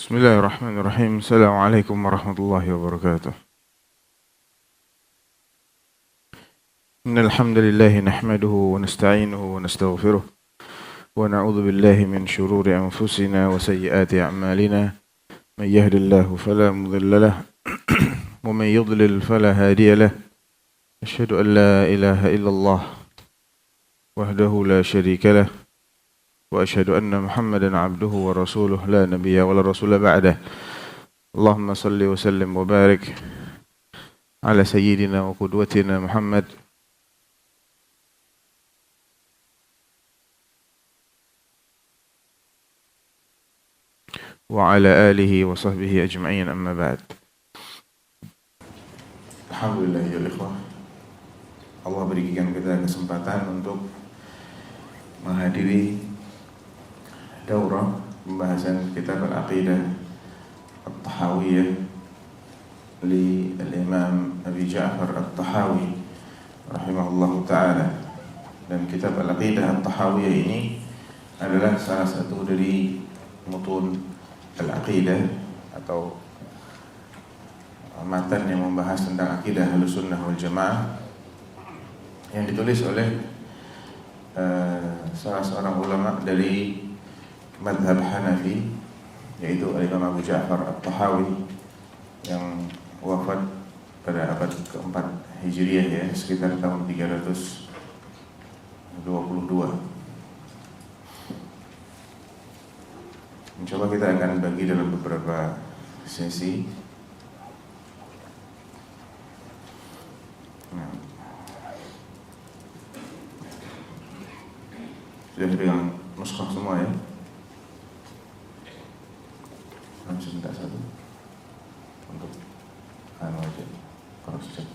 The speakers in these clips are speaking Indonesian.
Bismillahirrahmanirrahim. Assalamualaikum warahmatullahi wabarakatuh. Innal hamdalillah nahmaduhu wa nasta'inuhu wa nastaghfiruh wa na'udzu billahi min shururi anfusina wa sayyiati a'malina. Man yahdihillahu fala mudilla lahu wa man yudlil fala hadiya lahu. Asyhadu an la ilaha illallah wahdahu la syarika lahu wa asyhadu anna Muhammadan 'abduhu wa rasuluh la nabiyya wa la rasula ba'dah. Allahumma salli wa sallim wa barik ala sayyidina wa qudwatina Muhammad wa ala alihi wa sahbihi ajma'in, amma ba'd. Alhamdulillah ya ikhwah, Allah berikan kita kesempatan untuk menghadiri daurah pembahasan kitab al-aqidah at-tahawiyah li al-imam Abi Ja'far at-Tahawi rahimahullahu ta'ala. Dan kitab al-aqidah at-tahawiyah ini adalah salah satu dari mutun al-aqidah atau matan yang membahas tentang akidah Ahlussunnah wal Jamaah yang ditulis oleh salah seorang ulama dari madhab Hanafi, yaitu Imam Abu Ja'far at-Tahawi yang wafat pada abad keempat Hijriah, ya, sekitar tahun 322. Mencoba kita akan bagi dalam beberapa sesi. Sudah pegang mushaf semua, ya? Langsung minta satu untuk aja cross check.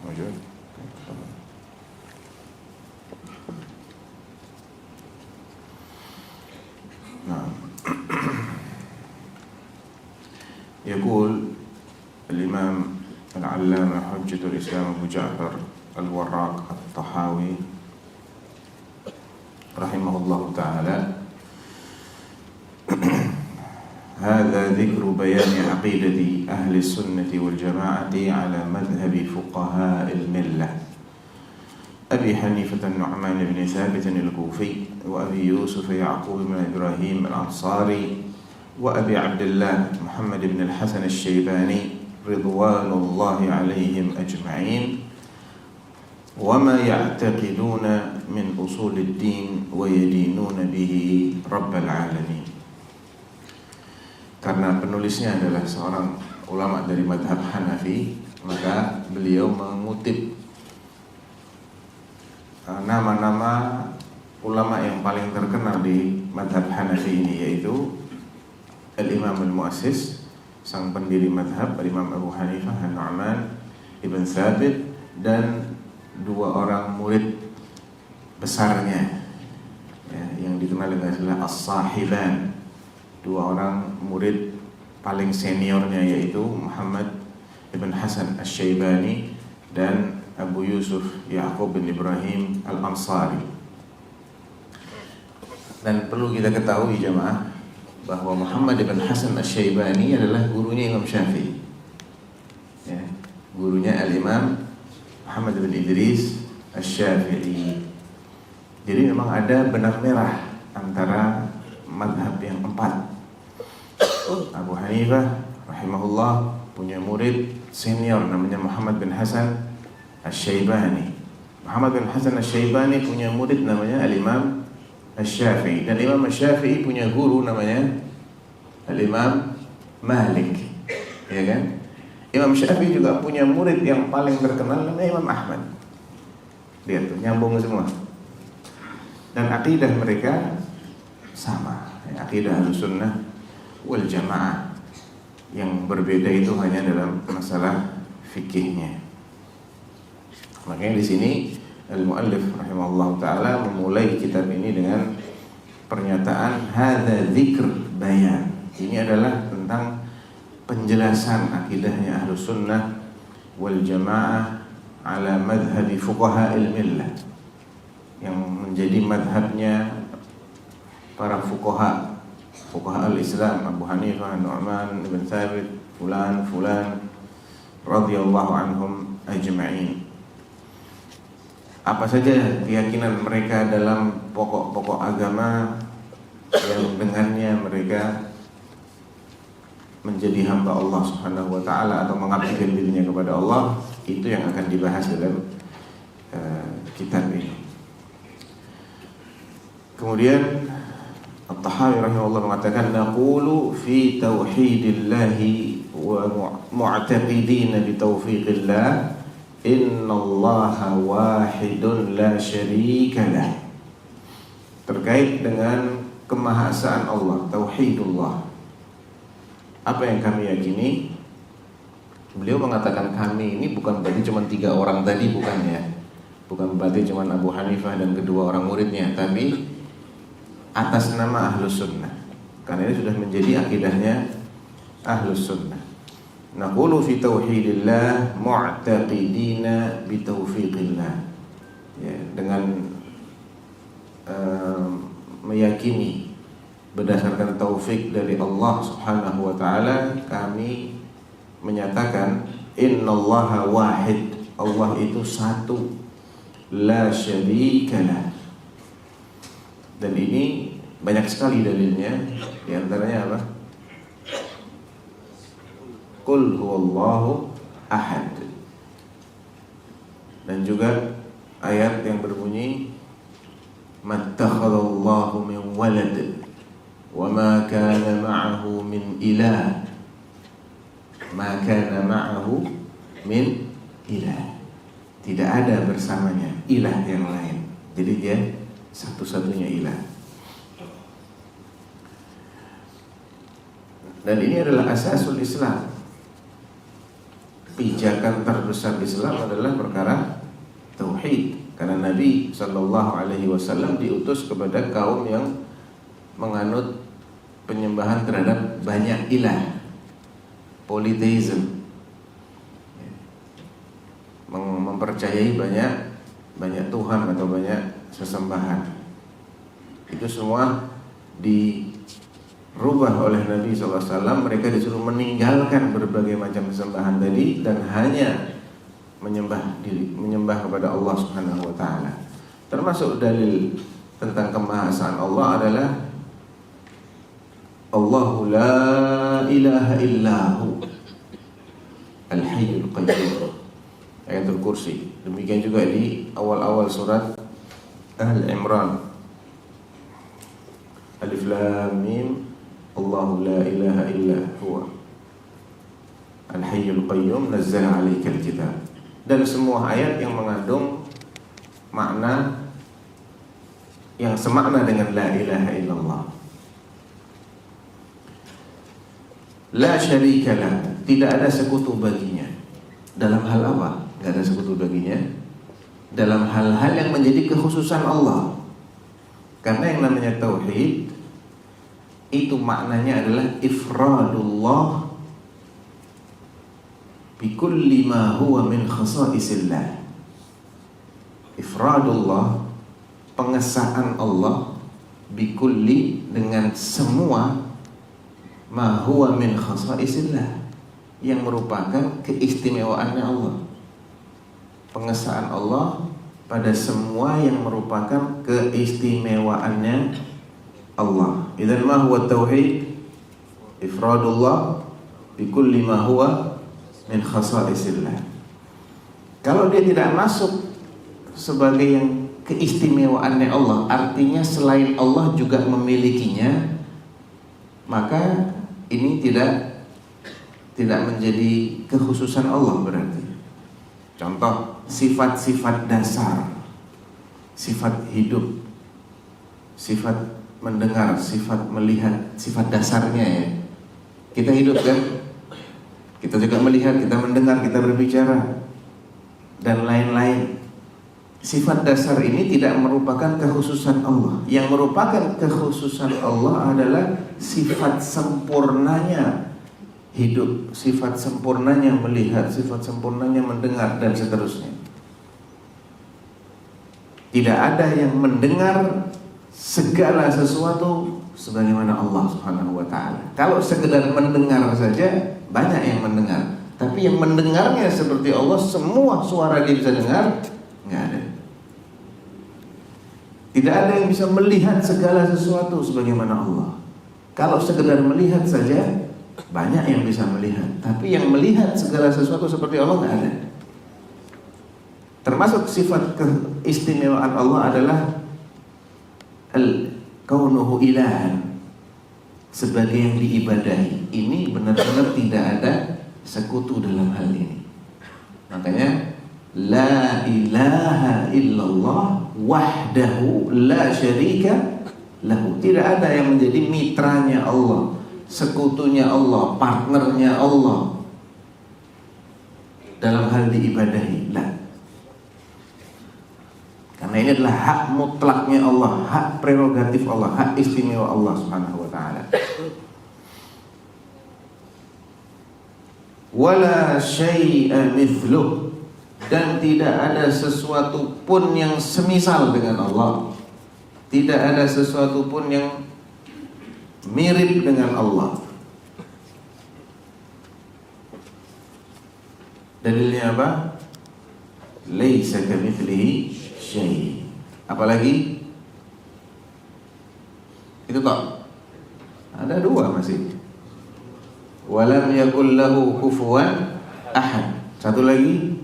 Maju. Nah, يقول الإمام العلامة حجة الإسلام أبو جعفر الوراق الطحاوي رحمه الله تعالى: هذا ذكر بيان عقيدة أهل السنة والجماعة على مذهب فقهاء الملة أبي حنيفة النعمان بن ثابت الكوفي وأبي يوسف يعقوب بن إبراهيم الأنصاري وأبي عبد الله محمد بن الحسن الشيباني رضوان الله عليهم أجمعين وما يعتقدون من أصول الدين ويدينون به رب العالمين. Karena penulisnya adalah seorang ulama dari madhab Hanafi, maka beliau mengutip nama-nama ulama yang paling terkenal di madhab Hanafi ini, yaitu Al-Imam Al-Muassis, sang pendiri madhab, Al-Imam Abu Hanifah An-Nu'man Ibn Thabit, dan dua orang murid besarnya, ya, yang dikenal dengan istilah As-Sahiban. Dua orang murid paling seniornya, yaitu Muhammad ibn Hasan Asy-Syaibani dan Abu Yusuf Ya'qub bin Ibrahim Al-Ansari. Dan perlu kita ketahui jamaah bahwa Muhammad ibn Hasan Asy-Syaibani adalah gurunya Imam Syafi'i, ya, gurunya Al-Imam Muhammad bin Idris Asy-Syafi'i. Jadi memang ada benang merah antara madhab yang empat. Abu Hanifah rahimahullah punya murid senior namanya Muhammad bin Hasan Asy-Syaibani. Muhammad bin Hasan Asy-Syaibani punya murid namanya Al-Imam Asy-Syafi'i, dan Imam Asy-Syafi'i punya guru namanya Al-Imam Malik, ya kan? Imam Syafi'i juga punya murid yang paling terkenal namanya Imam Ahmad. Lihat tuh, nyambung semua. Dan akidah mereka sama, akidah Ahlussunnah wal Jamaah. Yang berbeda itu hanya dalam masalah fikihnya. Makanya di sini al-muallif rahimahullah taala memulai kitab ini dengan pernyataan hadza dzikr bayan. Ini adalah tentang penjelasan akidahnya Ahlussunnah wal Jamaah ala madhhabi fuqaha'il millah, yang menjadi madhabnya para fuqaha fuqaha al-Islam, Abu Hanifah, Nu'man ibn Thabit, fulan radhiyallahu anhum ajma'in. Apa saja keyakinan mereka dalam pokok-pokok agama yang dengannya mereka menjadi hamba Allah Subhanahu wa taala atau mengabdikan dirinya kepada Allah, itu yang akan dibahas dalam kitab ini. Kemudian At-Tahawi rahimahullah mengatakan, naqulu fi tauhidillahi wa mu'taqidina bi taufiqillah innallaha wahidun la syarika lah. Terkait dengan kemahasaan Allah, tauhidullah, apa yang kami yakini? Beliau mengatakan kami ini bukan berarti cuma 3 orang tadi, bukan ya. Bukan berarti cuma Abu Hanifah dan kedua orang muridnya, tapi atas nama Ahlus Sunnah. Karena ini sudah menjadi akidahnya Ahlus Sunnah. Naqulu fi tauhidillah mu'taqidina bi taufiqillah. Ya, dengan meyakini berdasarkan taufik dari Allah Subhanahu wa taala, kami menyatakan innallaha wahid, Allah itu satu, la syarikalah. Dan ini banyak sekali dalilnya. Di antaranya apa? Qul huwallahu ahad. Dan juga ayat yang berbunyi mattakhadallahu min walad wa ma kana ma'ahu min ilah. Ma kana ma'ahu min ilah. Tidak ada bersamanya ilah yang lain. Jadi dia satu-satunya ilah. Dan ini adalah asasul Islam. Pijakan terbesar Islam adalah perkara tauhid. Karena Nabi SAW diutus kepada kaum yang menganut penyembahan terhadap banyak ilah, polytheism, mempercayai banyak Tuhan atau banyak sesembahan. Itu semua dirubah oleh Nabi SAW. Mereka disuruh meninggalkan berbagai macam sesembahan tadi dan hanya menyembah kepada Allah Subhanahu wa taala. Termasuk dalil tentang kemahasaan Allah adalah Allahu la ilaha illahu al-hayyul qayyum, ayatul kursi. Demikian juga di awal-awal surat Al-Imran, Alif Lam Mim, Allahu la ilaha illa huwa al-hayyul qayyum nazzala 'alaikal kitab. Dan semua ayat yang mengandung makna yang semakna dengan la ilaha illallah. La syarikalah, tidak ada sekutu baginya. Dalam hal apa? Tidak ada sekutu baginya dalam hal-hal yang menjadi kekhususan Allah. Karena yang namanya tauhid itu maknanya adalah ifradullah bikulli ma huwa min khasa'isillah. Ifradullah, pengesahan Allah, bikulli, dengan semua, ma huwa min khasa'isillah, yang merupakan keistimewaannya Allah. Pengesahan Allah pada semua yang merupakan keistimewaannya Allah. Idzan ma huwa tauhid? Ifradullah bikulli ma huwa min khasa'isillah. Kalau dia tidak masuk sebagai yang keistimewaannya Allah, artinya selain Allah juga memilikinya, maka ini tidak menjadi kekhususan Allah berarti. Contoh, sifat-sifat dasar, sifat hidup, sifat mendengar, sifat melihat, sifat dasarnya ya. Kita hidup kan? Kita juga melihat, kita mendengar, kita berbicara, dan lain-lain. Sifat dasar ini tidak merupakan kekhususan Allah. Yang merupakan kekhususan Allah adalah sifat sempurnanya hidup, sifat sempurnanya melihat, sifat sempurnanya mendengar, dan seterusnya. Tidak ada yang mendengar segala sesuatu sebagaimana Allah Subhanahu wa taala. Kalau sekedar mendengar saja banyak yang mendengar, tapi yang mendengarnya seperti Allah, semua suara dia bisa dengar, enggak ada. Tidak ada yang bisa melihat segala sesuatu sebagaimana Allah. Kalau sekedar melihat saja banyak yang bisa melihat, tapi yang melihat segala sesuatu seperti Allah enggak ada. Termasuk sifat keistimewaan Allah adalah kaunuhu ilahan, sebagai yang diibadahi. Ini benar-benar tidak ada sekutu dalam hal ini. Makanya la ilaha illallah wahdahu la syarika lahu. Tidak ada yang menjadi mitranya Allah, sekutunya Allah, partnernya Allah dalam hal diibadahi. La. Karena ini adalah hak mutlaknya Allah, hak prerogatif Allah, hak istimewa Allah Subhanahu wa taala. Wala syai'a mithluh, dan tidak ada sesuatu pun yang semisal dengan Allah. Tidak ada sesuatu pun yang mirip dengan Allah. Dalilnya apa? Laisa kamitslihi syai'. Apalagi? Itu tak? Ada dua masih. Walam yakul lahu kufuwan ahad. Satu lagi.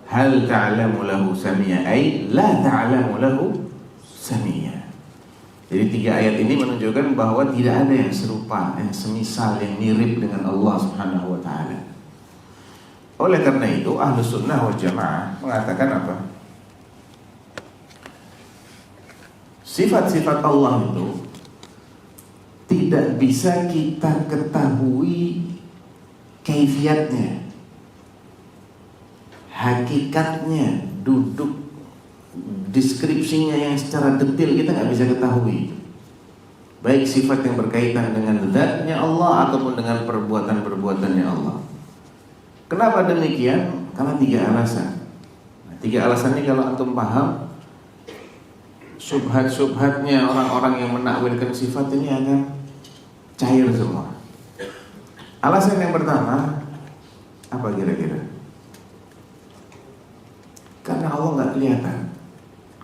Hal ta'lamu lahu samia, ay la ta'lamu lahu samia. Jadi 3 ayat ini menunjukkan bahwa tidak ada yang serupa, yang semisal, yang mirip dengan Allah Subhanahu wa taala. Oleh karena itu Ahlus Sunnah wal Jamaah mengatakan apa? Sifat-sifat Allah itu tidak bisa kita ketahui kaifiatnya, hakikatnya, duduk deskripsinya yang secara detail kita nggak bisa ketahui. Baik sifat yang berkaitan dengan zatnya Allah ataupun dengan perbuatan-perbuatannya Allah. Kenapa demikian? Karena 3 alasan. 3 alasan ini kalau antum paham, subhat-subhatnya orang-orang yang menakwilkan sifat ini akan cair semua. Alasan yang pertama, apa kira-kira? Karena Allah nggak kelihatan.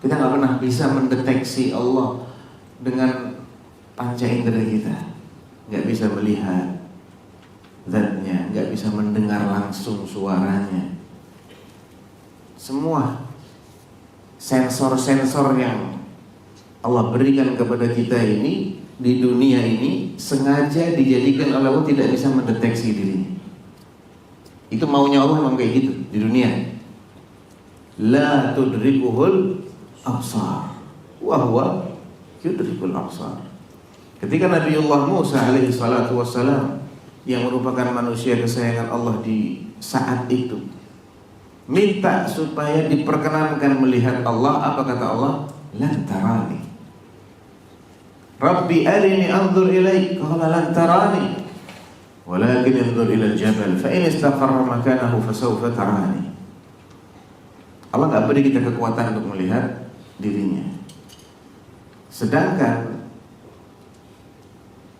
Kita nggak pernah bisa mendeteksi Allah dengan panca indera kita. Nggak bisa melihat zatnya, nggak bisa mendengar langsung suaranya. Semua sensor-sensor yang Allah berikan kepada kita ini di dunia ini sengaja dijadikan oleh Allah tidak bisa mendeteksi dirinya. Itu maunya Allah memang kayak gitu di dunia. La tudrikuhul absar wa huwa yudrikul absar. Ketika Nabiullah Musa alaihi salatu wassalam, yang merupakan manusia kesayangan Allah di saat itu, minta supaya diperkenankan melihat Allah, apa kata Allah? Lan tarani. Rabbi arini anzur ilaik. Qala lan tarani walakin anzur ila al-jabal fa in istaqarra makanahu fasawfa tarani. Allah enggak beri kita kekuatan untuk melihat dirinya. Sedangkan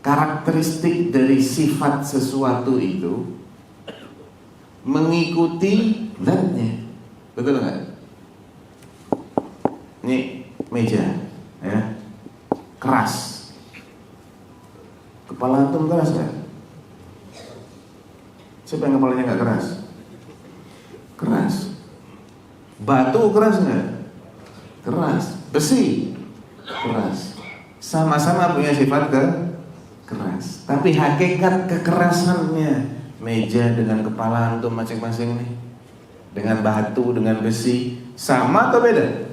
karakteristik dari sifat sesuatu itu mengikuti zatnya. Betul enggak? Ini meja ya, keras. Kepala antum keras kan? Siapa yang kepalanya enggak keras? Keras. Batu keras enggak? Keras. Besi keras. Sama-sama punya sifat keras. Tapi hakikat kekerasannya, meja dengan kepala antum masing-masing nih, dengan batu, dengan besi, sama atau beda?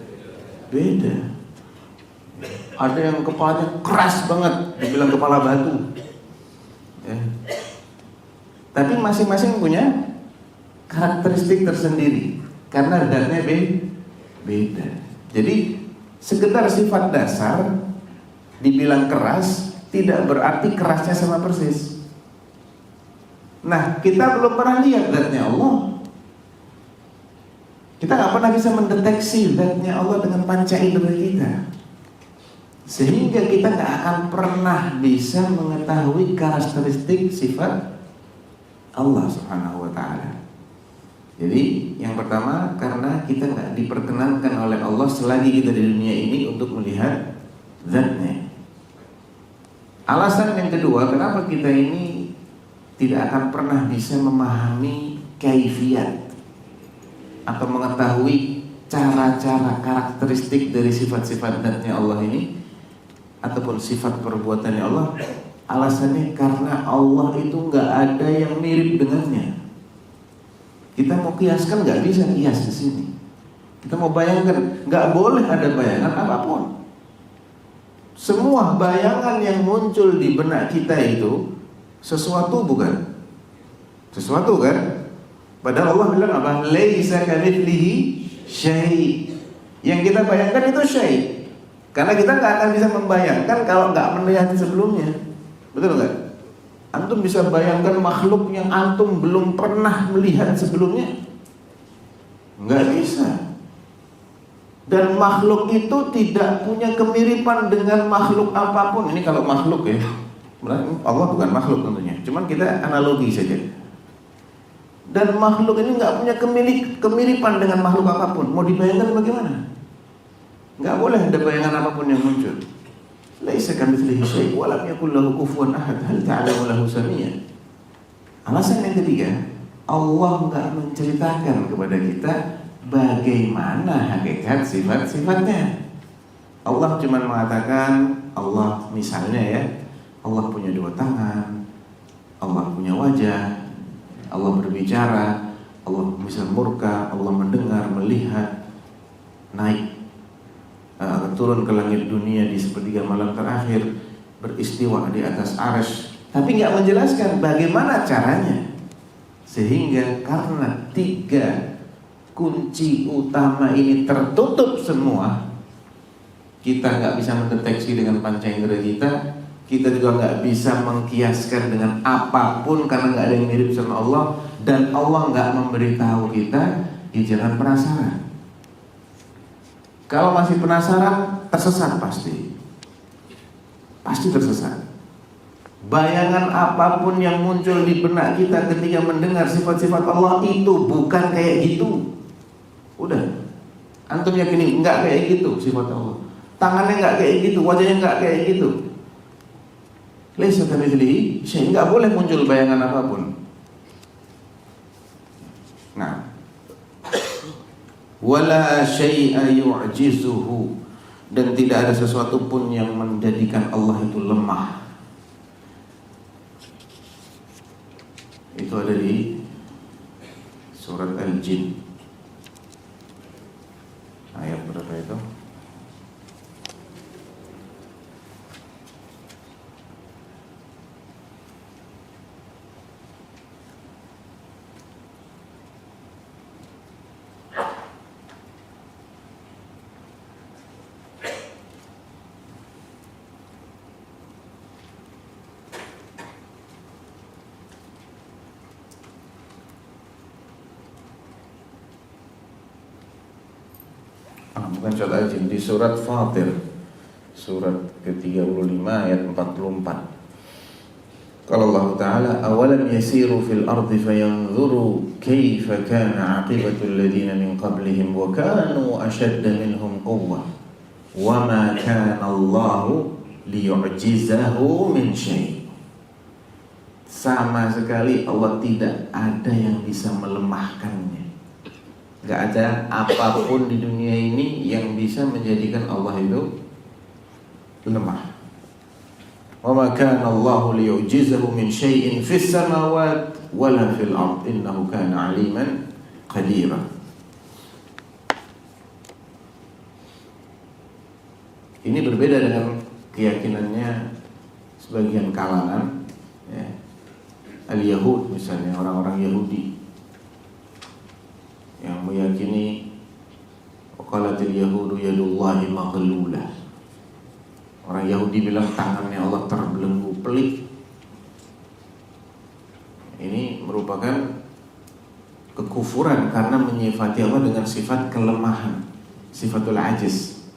Beda. Ada yang kepalanya keras banget, dibilang kepala batu ya. Tapi masing-masing punya karakteristik tersendiri karena zatnya beda. Jadi sekedar sifat dasar dibilang keras tidak berarti kerasnya sama persis. Nah, kita belum pernah lihat zatnya Allah. Kita nggak pernah bisa mendeteksi zatnya Allah dengan panca indera kita. Sehingga kita nggak akan pernah bisa mengetahui karakteristik sifat Allah Subhanahu wa Ta'ala. Jadi yang pertama, karena kita nggak diperkenankan oleh Allah selagi kita di dunia ini untuk melihat zatnya. Alasan yang kedua, kenapa kita ini tidak akan pernah bisa memahami kaifiyat atau mengetahui cara-cara karakteristik dari sifat-sifat zatnya Allah ini ataupun sifat perbuatannya Allah. Alasannya karena Allah itu nggak ada yang mirip dengannya. Kita mau kiaskan nggak bisa kias di sini. Kita mau bayangkan, nggak boleh ada bayangan apapun. Semua bayangan yang muncul di benak kita itu sesuatu bukan? Sesuatu kan? Padahal Allah bilang apa? Laisa kamitslihi syai'. Yang kita bayangkan itu syai'. Karena kita nggak akan bisa membayangkan kalau nggak melihat sebelumnya. Betul nggak? Antum bisa bayangkan makhluk yang antum belum pernah melihat sebelumnya? Nggak bisa. Dan makhluk itu tidak punya kemiripan dengan makhluk apapun. Ini kalau makhluk ya, Allah bukan makhluk tentunya. Cuman kita analogi saja. Dan makhluk ini nggak punya kemiripan dengan makhluk apapun. Mau dibayangkan bagaimana? Nggak boleh ada bayangan apapun yang muncul. Laisa kamitslihi syai' wa lam yakul lahu kufuwan ahad. Hal ta'lamu lahu samia. Alasan yang ketiga, Allah nggak menceritakan kepada kita bagaimana hakikat sifat-sifatnya. Allah cuma mengatakan, Allah misalnya ya, Allah punya dua tangan, Allah punya wajah, Allah berbicara, Allah bisa murka, Allah mendengar, melihat, naik, turun ke langit dunia di sepertiga malam terakhir, beristiwa di atas arsy, tapi nggak menjelaskan bagaimana caranya. Sehingga karena tiga kunci utama ini tertutup semua, kita nggak bisa mendeteksi dengan panca indera kita. Kita juga nggak bisa mengkiaskan dengan apapun karena nggak ada yang mirip sama Allah. Dan Allah nggak memberitahu kita, ya jangan penasaran. Kalau masih penasaran, tersesat pasti tersesat. Bayangan apapun yang muncul di benak kita ketika mendengar sifat-sifat Allah itu bukan kayak gitu. Udah, antum yakini nggak kayak gitu sifat Allah. Tangannya nggak kayak gitu, wajahnya nggak kayak gitu. Laisa kamitslihi syai', nggak boleh muncul bayangan apapun. Nah, wala syai'a yu'jizuhu, dan tidak ada sesuatu pun yang menjadikan Allah itu lemah. Itu ada di surat Al-Jin ayat berapa itu? Bukan surat Al-Jin, di surat Fatir, surat ke-35 ayat 44. Qala Allah Ta'ala, awalam yasiru fil ardi fayanzuru kaifa kana 'aqibatul ladzina min qablihim wa kanu ashadda minhum quwwah wa ma kana Allahu liyu'jizahu min syai'. Sama sekali Allah tidak ada yang bisa melemahkannya. Gak ada apapun di dunia ini yang bisa menjadikan Allah itu lemah. Wa ma kana Allahu liyu'jizahu min syai'in fis samawati wala fil ard innahu kana 'aliman qadira. Ini berbeda dengan keyakinannya sebagian kalangan ya. Al-Yahud misalnya, orang-orang Yahudi yang meyakini qalatil yahudu yadullahi maghlulah. Orang Yahudi bilang tangannya Allah terbelenggu pelik. Ini merupakan kekufuran karena menyifati Allah dengan sifat kelemahan, sifatul ajiz.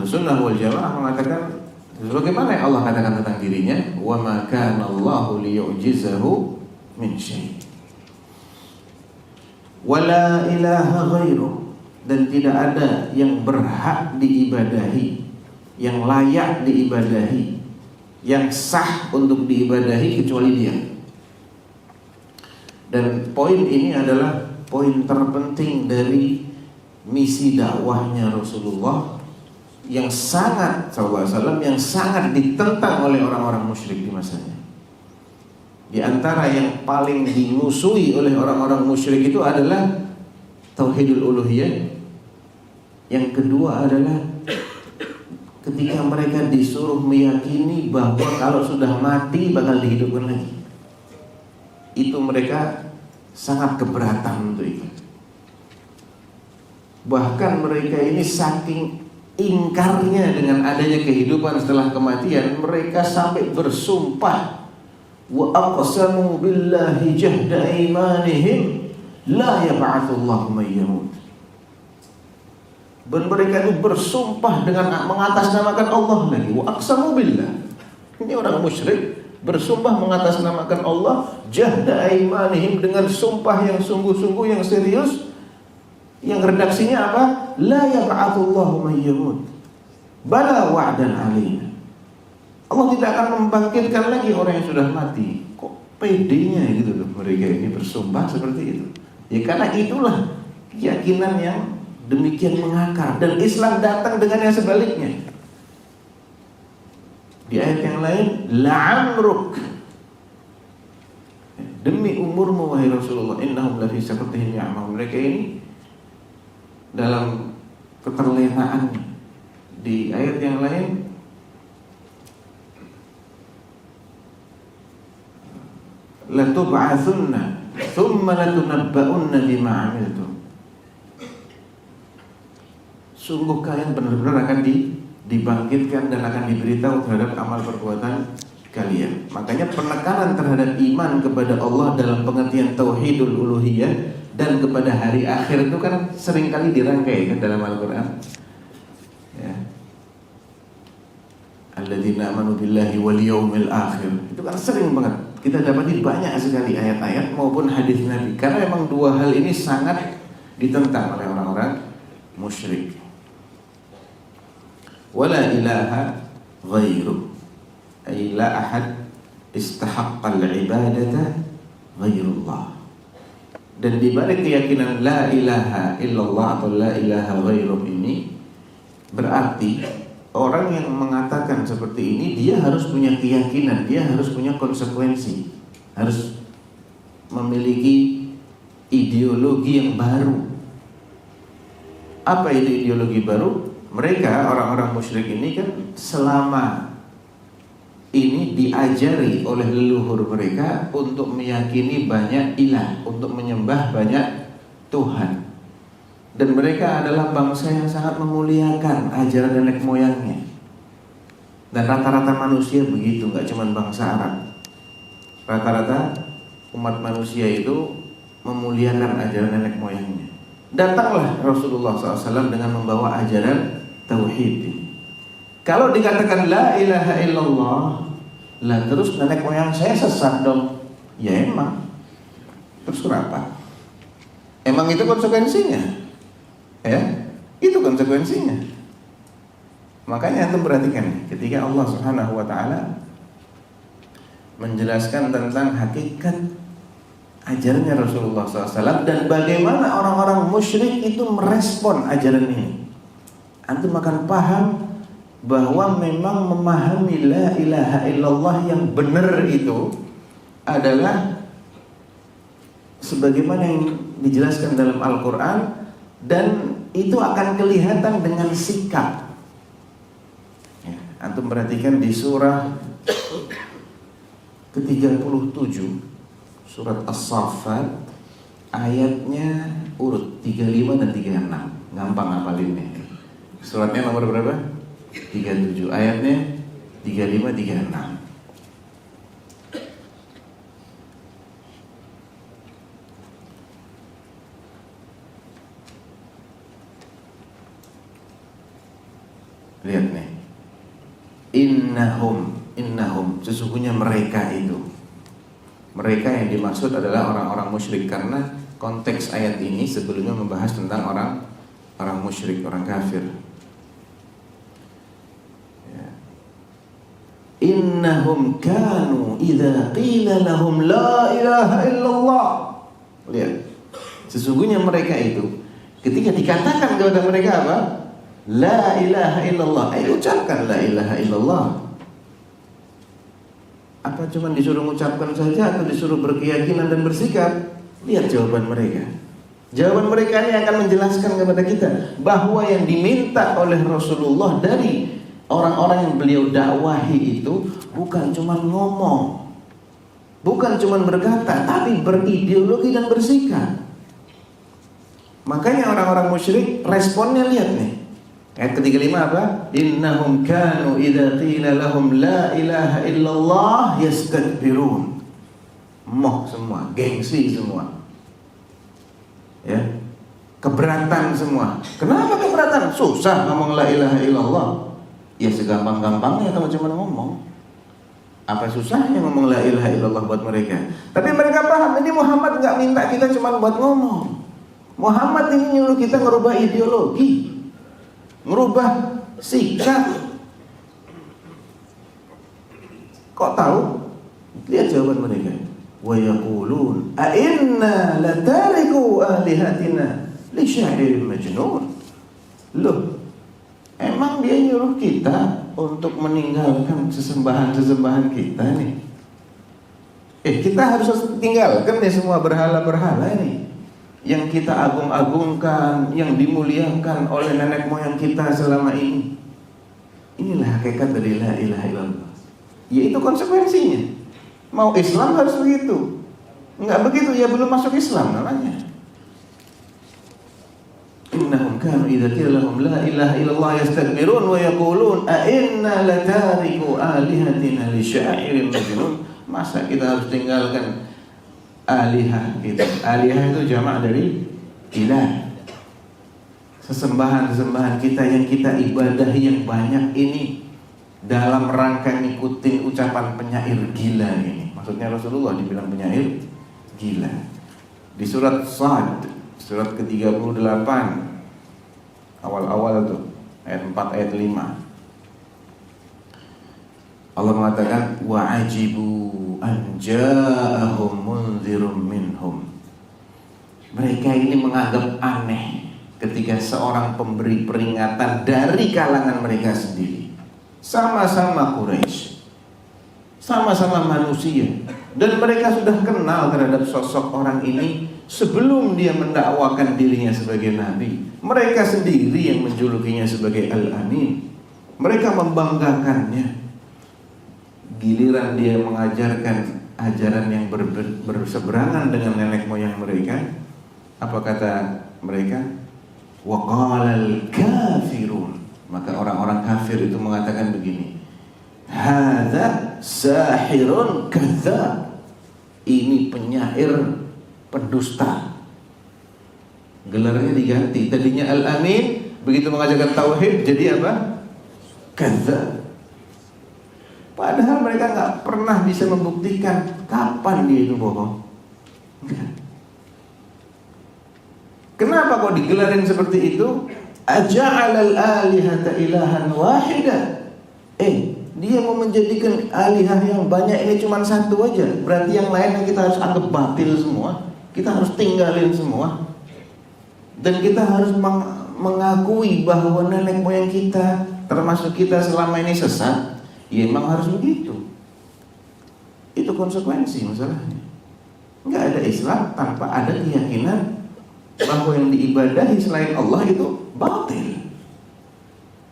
Ahlus Sunnah wal Jamaah mengatakan sebagaimana yang Allah katakan tentang dirinya, wa ma kana Allahu liyu'jizahu min syai'. Wala ilaha ghairuh, dan tidak ada yang berhak diibadahi, yang layak diibadahi, yang sah untuk diibadahi kecuali Dia. Dan poin ini adalah poin terpenting dari misi dakwahnya Rasulullah yang sangat sallallahu alaihi wasallam, yang sangat ditentang oleh orang-orang musyrik di masanya. Di antara yang paling dimusuhi oleh orang-orang musyrik itu adalah tauhidul uluhiyah. Yang kedua adalah ketika mereka disuruh meyakini bahwa kalau sudah mati bakal dihidupkan lagi. Itu mereka sangat keberatan untuk itu. Bahkan mereka ini saking ingkarnya dengan adanya kehidupan setelah kematian, mereka sampai bersumpah, wa aqsamu billahi jahda imanihim la yab'atsullahu man yamut. Dan mereka itu bersumpah dengan mengatasnamakan Allah lagi, wa aqsamu billah. Ini orang musyrik bersumpah mengatasnamakan Allah, jahda imanihim, dengan sumpah yang sungguh-sungguh, yang serius, yang redaksinya apa? La yab'atsullahu man yamut bala wa'dan alaina. Allah tidak akan membangkitkan lagi orang yang sudah mati. Kok pedenya gitu loh mereka ini bersumpah seperti itu. Ya karena itulah keyakinan yang demikian mengakar, dan Islam datang dengan yang sebaliknya. Di ayat yang lain, la'amruk, demi umurmu wahai Rasulullah, innahum lafi sakratihim ya'mahun. Mereka ini dalam keterlenaannya. Di ayat yang lain, latub'atsunna thumma latunabba'unna bima 'amiltum. Sungguh kalian benar-benar akan dibangkitkan dan akan diberitahu terhadap amal perbuatan kalian. Makanya penekanan terhadap iman kepada Allah dalam pengertian tauhidul uluhiyah dan kepada hari akhir itu kan seringkali dirangkai kan dalam Al-Qur'an. Ya. Alladzina amanu billahi wal yaumil akhir. Itu kan sering banget kita dapati banyak sekali ayat-ayat maupun hadis Nabi, karena memang dua hal ini sangat ditentang oleh orang-orang musyrik. Wala ilaha ghairu, ay la ahad istahaqqa al-ibadata ghairullah. Dan di balik keyakinan la ilaha illallah atau la ilaha ghairu ini berarti orang yang mengatakan seperti ini dia harus punya keyakinan, dia harus punya konsekuensi, harus memiliki ideologi yang baru. Apa itu ideologi baru? Mereka orang-orang musyrik ini kan selama ini diajari oleh leluhur mereka untuk meyakini banyak ilah, untuk menyembah banyak Tuhan. Dan mereka adalah bangsa yang sangat memuliakan ajaran nenek moyangnya. Dan rata-rata manusia begitu, gak cuma bangsa Arab. Rata-rata umat manusia itu memuliakan ajaran nenek moyangnya. Datanglah Rasulullah SAW dengan membawa ajaran tauhid. Kalau dikatakan la ilaha illallah, lah terus nenek moyang saya sesat dong. Ya emang. Terus kenapa? Emang itu konsekuensinya. Ya, itu konsekuensinya. Makanya antum perhatikan ketika Allah Subhanahu wa taala menjelaskan tentang hakikat ajarannya Rasulullah SAW dan bagaimana orang-orang musyrik itu merespon ajaran ini, antum akan paham bahwa memang memahami la ilaha illallah yang benar itu adalah sebagaimana yang dijelaskan dalam Al-Quran, dan itu akan kelihatan dengan sikap. Ya, antum perhatikan di surah ke-37 surat As-Saffat, ayatnya urut 35 dan 36. Gampang hafalinnya. Suratnya nomor berapa? 37, ayatnya 35 36. Lihat nih. Innahum sesungguhnya mereka itu. Mereka yang dimaksud adalah orang-orang musyrik, karena konteks ayat ini sebelumnya membahas tentang orang musyrik, orang kafir. Ya. Innahum kanu idza qila lahum la ilaha illallah. Lihat. Sesungguhnya mereka itu ketika dikatakan kepada mereka apa? La ilaha illallah. Ayo ucapkan la ilaha illallah. Apa cuma disuruh mengucapkan saja atau disuruh berkeyakinan dan bersikap? Lihat jawaban mereka. Jawaban mereka ini akan menjelaskan kepada kita bahwa yang diminta oleh Rasulullah dari orang-orang yang beliau dakwahi itu bukan cuma ngomong, bukan cuma berkata, tapi berideologi dan bersikap. Makanya orang-orang musyrik responnya lihat nih. Ayat ke-35 apa? Innahum kanu idza qila lahum la ilaha illallah yastakbirun. Moh semua, gengsi semua. Ya. Keberatan semua. Kenapa keberatan? Susah ngomong la ilaha illallah. Ya segampang-gampangnya kalau cuma ngomong. Apa susahnya ngomong la ilaha illallah buat mereka? Tapi mereka paham ini Muhammad enggak minta kita cuma buat ngomong. Muhammad ini nyuruh kita ngerubah ideologi, merubah sikap. Kok tahu? Lihat jawaban mereka. Wa yaqulun a inna latariku alihatina li sya'irin majnun. Loh, emang dia nyuruh kita untuk meninggalkan sesembahan-sesembahan kita nih? Kita harus tinggalkan nih semua berhala-berhala ini yang kita agung-agungkan, yang dimuliakan oleh nenek moyang kita selama ini. Inilah hakikat dari la ilaha illallah. Yaitu konsekuensinya. Mau Islam harus begitu. Enggak begitu ya belum masuk Islam namanya. Innahum kanu idza qila lahum la ilaha illallah yastakbirun wa yaqulun a inna latariku alihatina li sya'irin majnun. Masa kita harus tinggalkan alihah gitu. Alihah itu jamak dari ilah. Sesembahan-sesembahan kita yang kita ibadahi yang banyak ini dalam rangka ngikutin ucapan penyair gila ini. Maksudnya Rasulullah dibilang penyair gila. Di surat Sad, surat ke-38 awal-awal itu ayat 4 ayat 5. Allah mengatakan wa ajibu an ja'ahum munzirum minhum. Mereka ini menganggap aneh ketika seorang pemberi peringatan dari kalangan mereka sendiri. Sama-sama Quraisy, sama-sama manusia, dan mereka sudah kenal terhadap sosok orang ini sebelum dia mendakwakan dirinya sebagai nabi. Mereka sendiri yang menjulukinya sebagai Al-Amin. Mereka membanggakannya. Giliran dia mengajarkan ajaran yang berseberangan dengan nenek moyang mereka, apa kata mereka? Wa qalal kafirun. Maka orang-orang kafir itu mengatakan begini, hadza sahirun kadzdzab. Ini penyair pendusta. Gelarnya diganti. Tadinya Al-Amin, begitu mengajarkan tauhid jadi apa? Kadzdzab. Padahal mereka nggak pernah bisa membuktikan kapan dia itu bohong. Kenapa kok digelarin seperti itu? Aja'alal alihata ilahan wahida. Dia mau menjadikan alihah yang banyak ini cuma satu aja. Berarti yang lain yang kita harus anggap batil semua. Kita harus tinggalin semua. Dan kita harus mengakui bahwa nenek moyang kita, termasuk kita selama ini sesat. Ya memang harus begitu. Itu konsekuensi masalahnya. Enggak ada Islam tanpa ada keyakinan bahwa yang diibadahi selain Allah itu batil.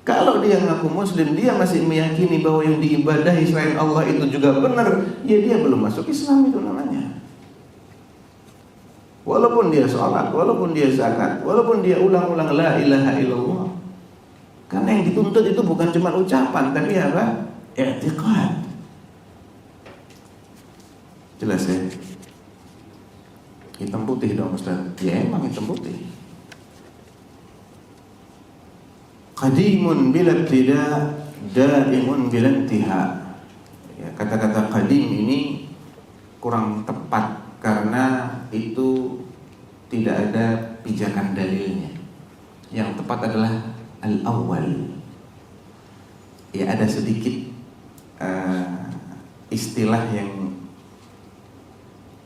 Kalau dia ngaku muslim, dia masih meyakini bahwa yang diibadahi selain Allah itu juga benar, ya dia belum masuk Islam itu namanya. Walaupun dia sholat, walaupun dia zakat, walaupun dia ulang-ulang la ilaha illallah. Karena yang dituntut itu bukan cuma ucapan, tapi apa? I'tiqad. Jelas ya? Hitam putih dong Ustaz. Ya emang hitam putih. qadimun bila ibtida, daimun bila intiha. Ya, kata-kata qadim ini kurang tepat karena itu tidak ada pijakan dalilnya. Yang tepat adalah al-awwal. Ya, ada sedikit istilah yang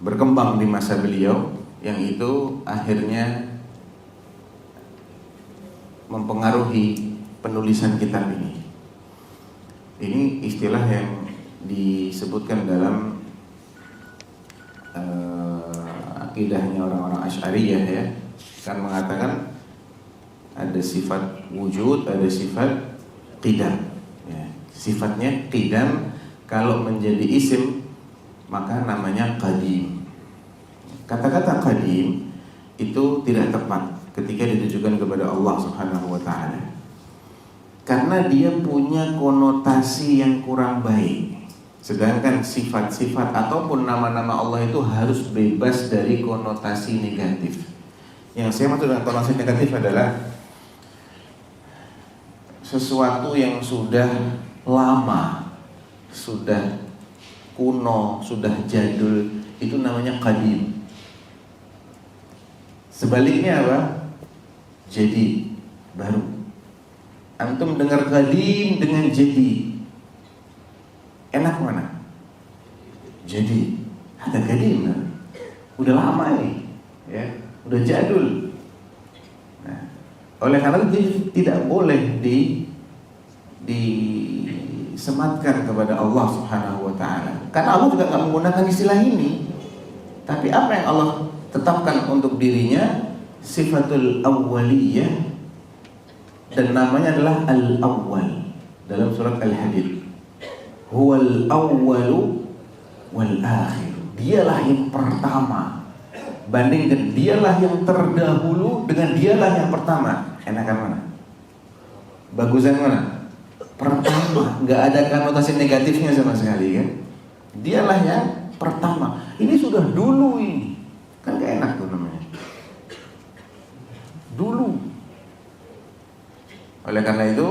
berkembang di masa beliau, yang itu akhirnya mempengaruhi penulisan kitab ini. Ini istilah yang disebutkan dalam akidahnya orang-orang Asy'ariyah, ya, kan mengatakan ada sifat wujud, ada sifat qidam. Ya, sifatnya qidam, kalau menjadi isim maka namanya qadim. Kata-kata qadim itu tidak tepat ketika ditujukan kepada Allah Subhanahu wa taala, karena dia punya konotasi yang kurang baik. Sedangkan sifat-sifat ataupun nama-nama Allah itu harus bebas dari konotasi negatif. Yang saya maksud dengan konotasi negatif adalah sesuatu yang sudah lama, sudah kuno, sudah jadul, itu namanya qadim. Sebaliknya apa? Jadi, baru. Antum dengar qadim dengan jadi, enak mana? Jadi, ada qadim kan? Udah lama ini, ya, udah jadul. Nah, oleh karena itu tidak boleh disematkan kepada Allah Subhanahu wa taala. Karena Allah juga nggak menggunakan istilah ini. Tapi apa yang Allah tetapkan untuk dirinya, sifatul awwaliyah, dan namanya adalah al-awwal dalam surat Al-Hadid. Huwal awwalu wal akhir. Dialah yang pertama. Bandingkan dialah yang terdahulu dengan dialah yang pertama. Enakan mana? Bagusan mana? Pertama. Nggak ada konotasi negatifnya sama sekali, kan? Dialah yang pertama. Ini sudah dulu ini. Kan gak enak tuh namanya. Dulu. Oleh karena itu,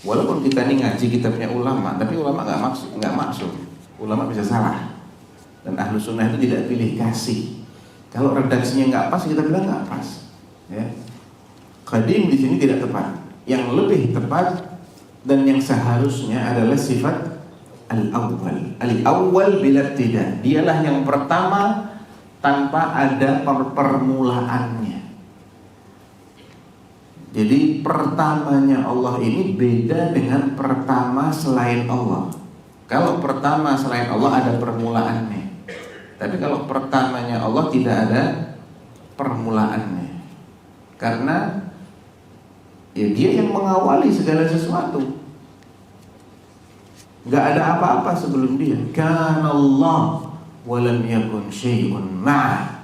walaupun kita ini ngaji kitabnya ulama, tapi ulama nggak maksud. Ulama bisa salah. Dan ahlu sunnah itu tidak pilih kasih. Kalau redaksinya nggak pas, kita bilang nggak pas. Ya. Qadim di sini tidak tepat. Yang lebih tepat dan yang seharusnya adalah sifat al-awwal. Al-awwal bila tidak. Dialah yang pertama tanpa ada permulaannya. Jadi pertamanya Allah ini beda dengan pertama selain Allah. Kalau pertama selain Allah ada permulaannya. Tapi kalau pertamanya Allah tidak ada permulaannya. Karena ya dia yang mengawali segala sesuatu. Gak ada apa-apa sebelum dia. Kana Allah wa lam yakun syai'un ma'ah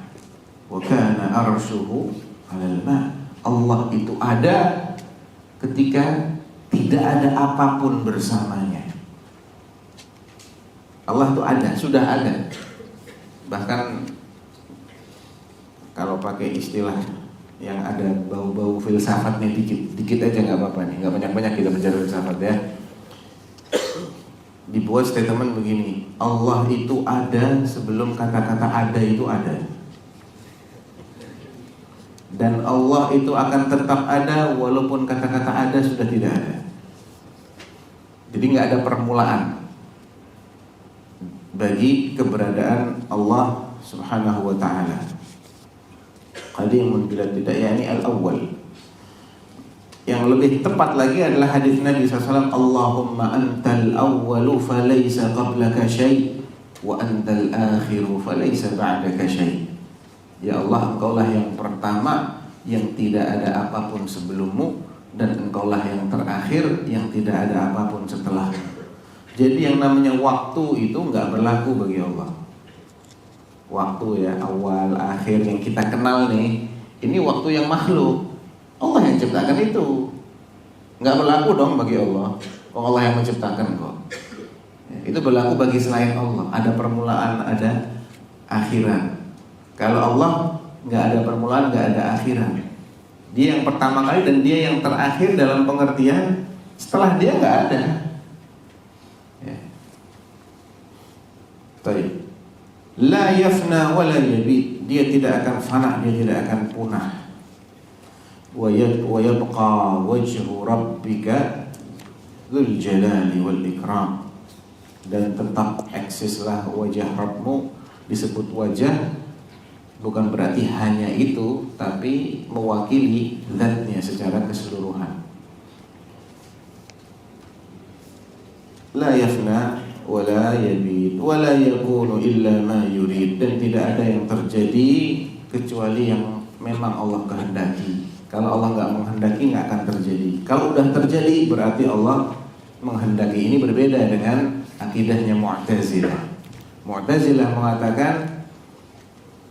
wa kana arshuhu 'alal ma'. Allah itu ada ketika tidak ada apapun bersamanya. Allah itu ada, sudah ada. Bahkan kalau pakai istilah yang ada bau-bau filsafatnya dikit aja nggak apa-apa nih, nggak banyak-banyak kita bicara filsafat ya. Dibuat statement begini, Allah itu ada sebelum kata-kata ada itu ada, dan Allah itu akan tetap ada walaupun kata-kata ada sudah tidak ada. Jadi nggak ada permulaan bagi keberadaan Allah Subhanahu wa ta'ala. Qadimun bila tidak, yakni al-awwal. Yang lebih tepat lagi adalah hadis Nabi SAW, Allahumma antal awwalu falaysa qablaka syai' wa antal akhiru falaysa ba'daka syai'. Ya Allah, engkaulah yang pertama yang tidak ada apapun sebelummu, dan engkaulah yang terakhir yang tidak ada apapun setelahmu. Jadi yang namanya waktu itu nggak berlaku bagi Allah. Waktu ya, awal, akhir yang kita kenal nih, ini waktu yang makhluk. Allah yang ciptakan itu. Nggak berlaku dong bagi Allah. Allah yang menciptakan kok. Itu berlaku bagi selain Allah. Ada permulaan, ada akhiran. Kalau Allah nggak ada permulaan, nggak ada akhiran. Dia yang pertama kali dan dia yang terakhir dalam pengertian setelah dia nggak ada. Ya. Baik. La yafna wa la yabid. Dia tidak akan fana, dia tidak akan punah. Wa yabqa wajhu rabbika dzul jalali wal ikram. Dan tetap eksislah wajah Rabbmu. Disebut wajah bukan berarti hanya itu, tapi mewakili zatnya secara keseluruhan. La yafna wa la yabid wa la yakunu illa ma yurid. Dan tidak ada yang terjadi kecuali yang memang Allah kehendaki. Kalau Allah nggak menghendaki nggak akan terjadi. Kalau udah terjadi berarti Allah menghendaki. Ini berbeda dengan akidahnya Mu'tazilah. Mu'tazilah mengatakan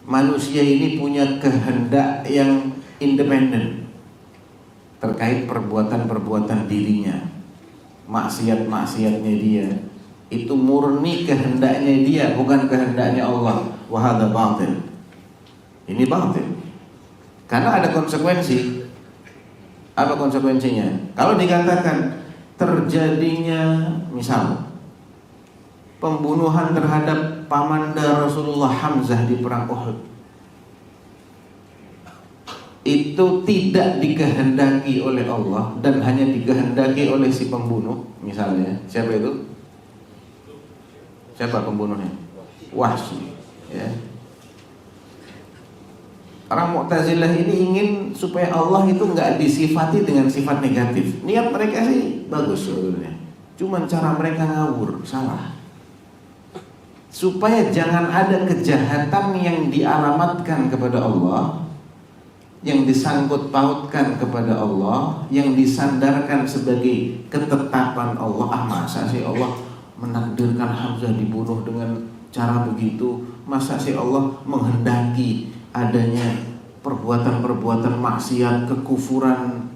manusia ini punya kehendak yang independen terkait perbuatan-perbuatan dirinya. Maksiat-maksiatnya dia itu murni kehendaknya dia, bukan kehendaknya Allah. Wa hadza batil. Ini batil. Karena ada konsekuensi. Apa konsekuensinya? Kalau dikatakan terjadinya misal pembunuhan terhadap pamanda Rasulullah Hamzah di perang Uhud, itu tidak dikehendaki oleh Allah dan hanya dikehendaki oleh si pembunuh. Misalnya, siapa itu? Siapa pembunuhnya? Wahsy. Ya. Orang Mu'tazilah ini ingin supaya Allah itu nggak disifati dengan sifat negatif. Niat mereka sih bagus sebetulnya, cuman cara mereka ngawur, salah. Supaya jangan ada kejahatan yang dialamatkan kepada Allah, yang disangkut pautkan kepada Allah, yang disandarkan sebagai ketetapan Allah. Masa sih Allah menakdirkan Hamzah dibunuh dengan cara begitu? Masa sih Allah menghendaki adanya perbuatan-perbuatan maksiat, kekufuran,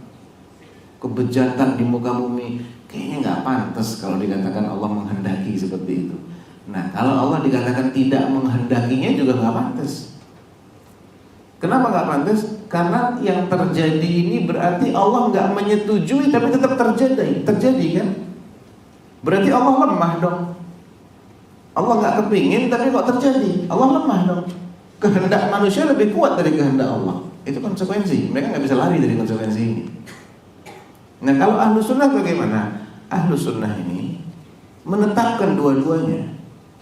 kebejatan di muka bumi? Kayaknya nggak pantas kalau dikatakan Allah menghendaki seperti itu. Nah, kalau Allah dikatakan tidak menghendakinya juga nggak pantas. Kenapa nggak pantas? Karena yang terjadi ini berarti Allah nggak menyetujui tapi tetap terjadi kan? Berarti Allah lemah dong. Allah nggak kepingin tapi kok terjadi. Allah lemah dong. Kehendak manusia lebih kuat dari kehendak Allah. Itu konsekuensi. Mereka nggak bisa lari dari konsekuensi ini. Nah, kalau ahlu sunnah bagaimana? Ahlu sunnah ini menetapkan dua-duanya.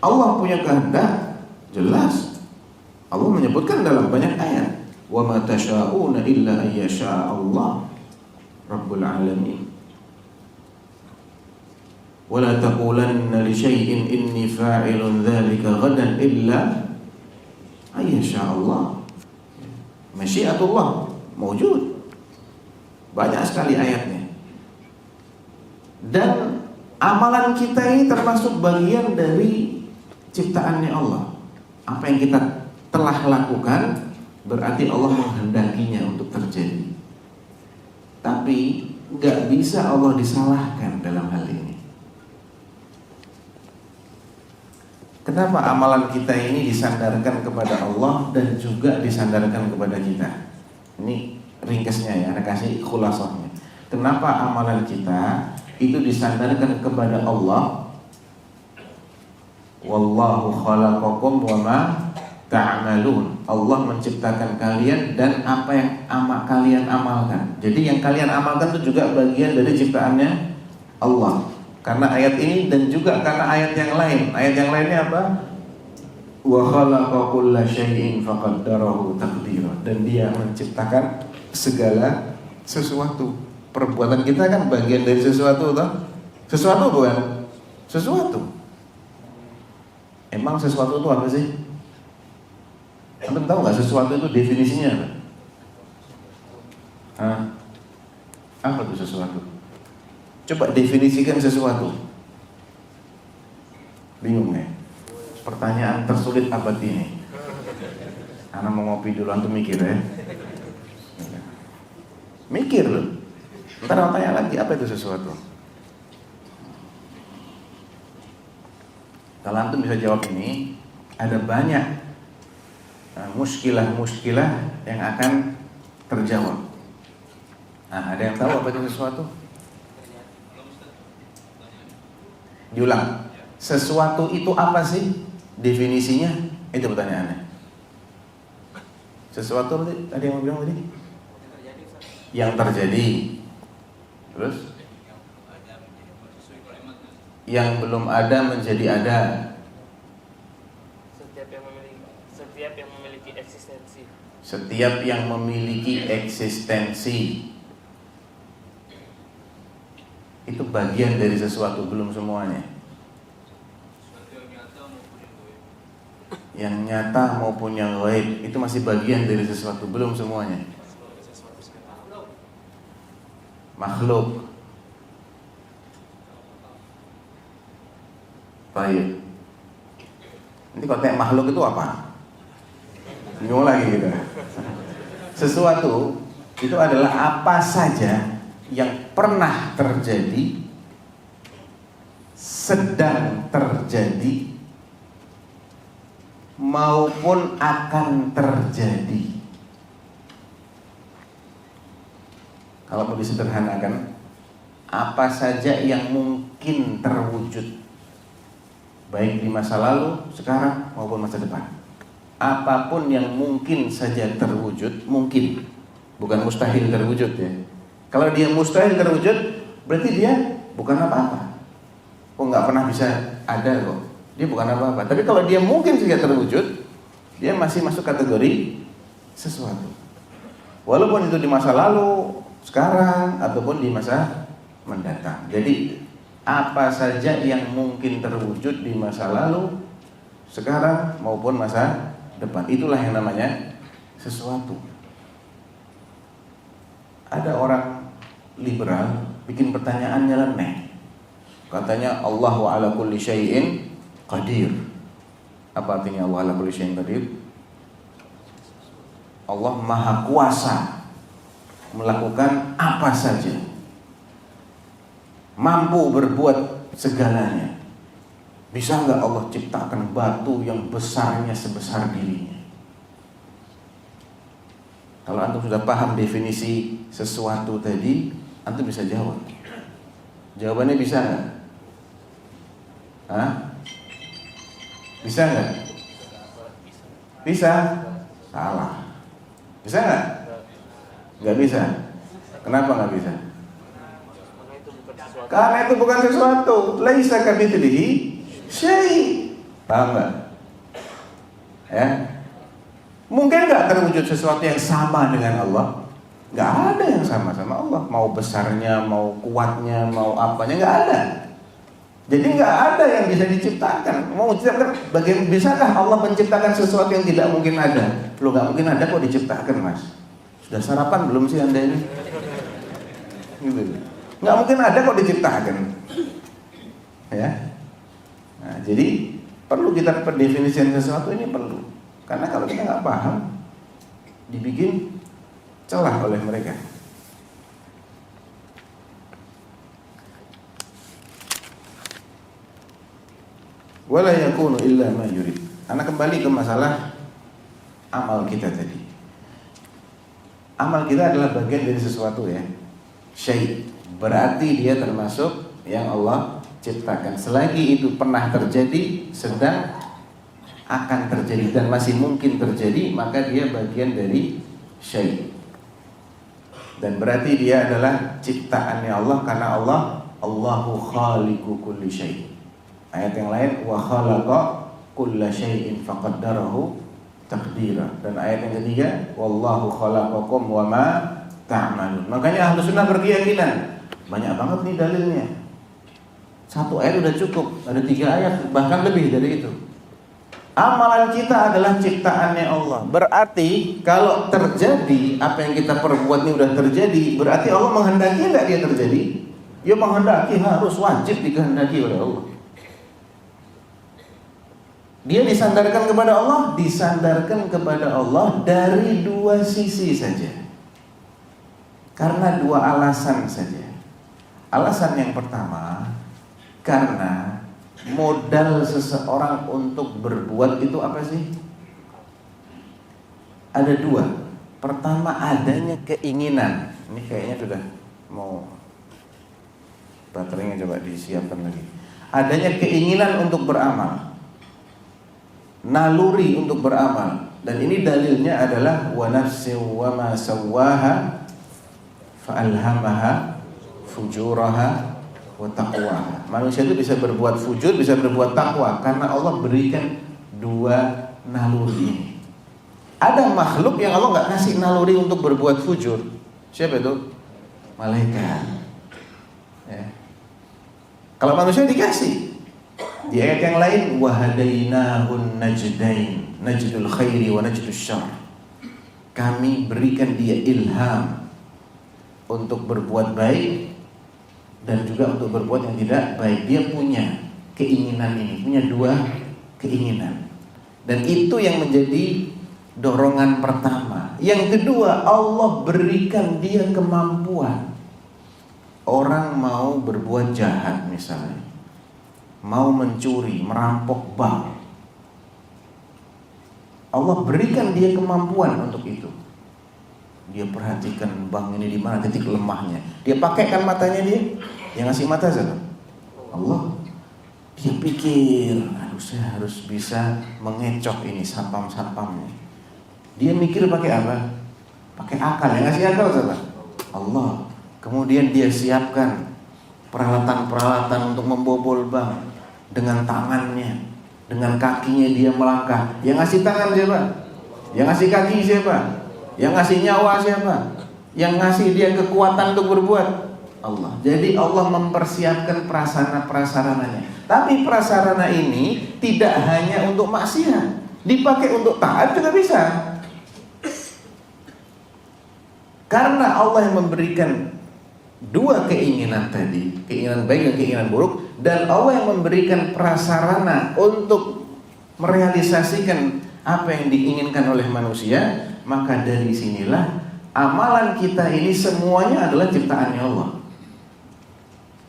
Allah punya kehendak, jelas. Allah menyebutkan dalam banyak ayat, wa ma tasyauna illa ayyasha Allah Rabbul alamin. Wa la taqulanna li syai'in inni fa'ilun dzalika ghadan illa ayyasha Allah. Masyiatullah mawjud. Banyak sekali ayatnya. Dan amalan kita ini termasuk bagian dari ciptaannya Allah. Apa yang kita telah lakukan berarti Allah menghendakinya untuk terjadi. Tapi gak bisa Allah disalahkan dalam hal ini. Kenapa amalan kita ini disandarkan kepada Allah dan juga disandarkan kepada kita? Ini ringkasnya ya, saya kasih khulasahnya. Kenapa amalan kita itu disandarkan kepada Allah? Wallahu khalaqakum wa ma ta'malun. Allah menciptakan kalian dan apa yang kalian amalkan. Jadi yang kalian amalkan itu juga bagian dari ciptaannya Allah. Karena ayat ini dan juga karena ayat yang lain. Ayat yang lainnya apa? Wa khalaqa kulla syai'in faqaddarahu taqdira. Dan dia menciptakan segala sesuatu. Perbuatan kita kan bagian dari sesuatu toh? Sesuatu bukan? Sesuatu. Emang sesuatu itu apa sih? Anda tahu nggak sesuatu itu definisinya apa? Hah? Apa itu sesuatu? Coba definisikan sesuatu. Bingung ya? Pertanyaan tersulit abad ini. Anak mau ngopi dulu, antum mikir ya. Mikir loh. Ntar mau tanya lagi, apa itu sesuatu? Kalau antum bisa jawab ini, ada banyak muskilah-muskilah yang akan terjawab. Nah, ada yang tahu apa itu sesuatu? Diulang. Sesuatu itu apa sih? Definisinya? Itu pertanyaannya. Sesuatu ada yang mau bilang tadi? Yang terjadi. Terus? Yang belum ada menjadi ada. Setiap yang memiliki eksistensi. Setiap yang memiliki eksistensi. Itu bagian dari sesuatu, belum semuanya. Yang nyata maupun yang gaib itu masih bagian dari sesuatu, belum semuanya. Makhluk. Baik. Nanti kalau tanya makhluk itu apa? Bingung lagi gitu. Sesuatu itu adalah apa saja yang pernah terjadi, sedang terjadi, maupun akan terjadi. Kalau mau disederhanakan, apa saja yang mungkin terwujud, baik di masa lalu, sekarang, maupun masa depan. Apapun yang mungkin saja terwujud, mungkin, bukan mustahil terwujud ya. Kalau dia mustahil terwujud, berarti dia bukan apa-apa. Oh, nggak pernah bisa ada kok. Dia bukan apa-apa. Tapi kalau dia mungkin saja terwujud, dia masih masuk kategori sesuatu. Walaupun itu di masa lalu, sekarang, ataupun di masa mendatang. Jadi apa saja yang mungkin terwujud di masa lalu, sekarang, maupun masa depan, itulah yang namanya sesuatu. Ada orang liberal bikin pertanyaan nyeleneh. Katanya Allahu ala kulli syai'in qadir. Apa artinya Allah ala kulli syai'in qadir? Allah maha kuasa melakukan apa saja, mampu berbuat segalanya. Bisa nggak Allah ciptakan batu yang besarnya sebesar dirinya? Kalau antum sudah paham definisi sesuatu tadi, antum bisa jawab. Jawabannya bisa nggak? Hah? Bisa nggak? Bisa? Salah. Bisa nggak? Nggak bisa. Kenapa nggak bisa? Karena itu bukan sesuatu. Laisa kamitslihi syai'. Paham nggak? Ya. Mungkin nggak terwujud sesuatu yang sama dengan Allah? Nggak ada yang sama Allah. Mau besarnya, mau kuatnya, mau apanya, nggak ada. Jadi nggak ada yang bisa diciptakan. Mau diciptakan, bisakah Allah menciptakan sesuatu yang tidak mungkin ada? Lo nggak mungkin ada kok diciptakan, Mas. Sudah sarapan belum sih Anda ini? Gitu. Nggak mungkin ada kok diciptakan. Ya. Nah, jadi perlu kita pendefinisian sesuatu ini perlu. Karena kalau kita nggak paham, dibikin celah oleh mereka. Wala yakunu illa ma yurid. Anak kembali ke masalah amal kita tadi. Amal kita adalah bagian dari sesuatu ya. Syai'. Berarti dia termasuk yang Allah ciptakan. Selagi itu pernah terjadi, sedang akan terjadi, dan masih mungkin terjadi, maka dia bagian dari syai'. Dan berarti dia adalah ciptaannya Allah, karena Allahu khaliqu kulli syai'. Ayat yang lain, wa khalaqa kulla syai'in faqaddarahu taqdira. Dan ayat yang ketiga, wallahu khalaqakum wa ma ta'malun. Makanya Ahlus Sunnah berkeyakinan, banyak banget nih dalilnya. Satu ayat udah cukup, ada 3 ayat, bahkan lebih dari itu. Amalan kita adalah ciptaannya Allah. Berarti kalau terjadi apa yang kita perbuat ini udah terjadi, berarti Allah menghendaki enggak dia terjadi? Ya menghendaki, harus wajib dikehendaki oleh Allah. Dia disandarkan kepada Allah, disandarkan kepada Allah dari 2 sisi saja. Karena 2 alasan saja. Alasan yang pertama, karena modal seseorang untuk berbuat itu apa sih? Ada 2. Pertama, adanya keinginan. Ini kayaknya sudah mau baterainya coba disiapkan lagi. Adanya keinginan untuk beramal, naluri untuk beramal. Dan ini dalilnya adalah wa nafsin wa ma sawwaha fa'alhamaha fujuraha wa taqwaha. Manusia itu bisa berbuat fujur, bisa berbuat takwa karena Allah berikan dua naluri ini. Ada makhluk yang Allah nggak kasih naluri untuk berbuat fujur. Siapa itu? Malaikat. Ya. Kalau manusia dikasih. Di ayat yang lain, wahadainahun najdain, najdul khairi wa najdus syarr. Kami berikan dia ilham untuk berbuat baik dan juga untuk berbuat yang tidak baik. Dia punya keinginan ini, punya dua keinginan. Dan itu yang menjadi dorongan pertama. Yang kedua, Allah berikan dia kemampuan. Orang mau berbuat jahat misalnya, mau mencuri, merampok bank, Allah berikan dia kemampuan untuk itu. Dia perhatikan bank ini di mana titik lemahnya. Dia pakaikan matanya dia. Yang ngasih mata siapa? Allah. Dia pikir, aduh saya harus bisa mengecoh ini sapam-sapamnya. Dia mikir pakai apa? Pakai akal. Yang ngasih akal siapa? Allah. Kemudian dia siapkan peralatan-peralatan untuk membobol bank dengan tangannya, dengan kakinya dia melangkah. Yang ngasih tangan siapa? Yang ngasih kaki siapa? Yang ngasih nyawa siapa? Yang ngasih dia kekuatan untuk berbuat? Allah. Jadi Allah mempersiapkan prasarana-prasarananya. Tapi prasarana ini tidak hanya untuk maksiat, dipakai untuk taat juga bisa. Karena Allah yang memberikan dua keinginan tadi, keinginan baik dan keinginan buruk, dan Allah yang memberikan prasarana untuk merealisasikan apa yang diinginkan oleh manusia, maka dari sinilah amalan kita ini semuanya adalah ciptaannya Allah.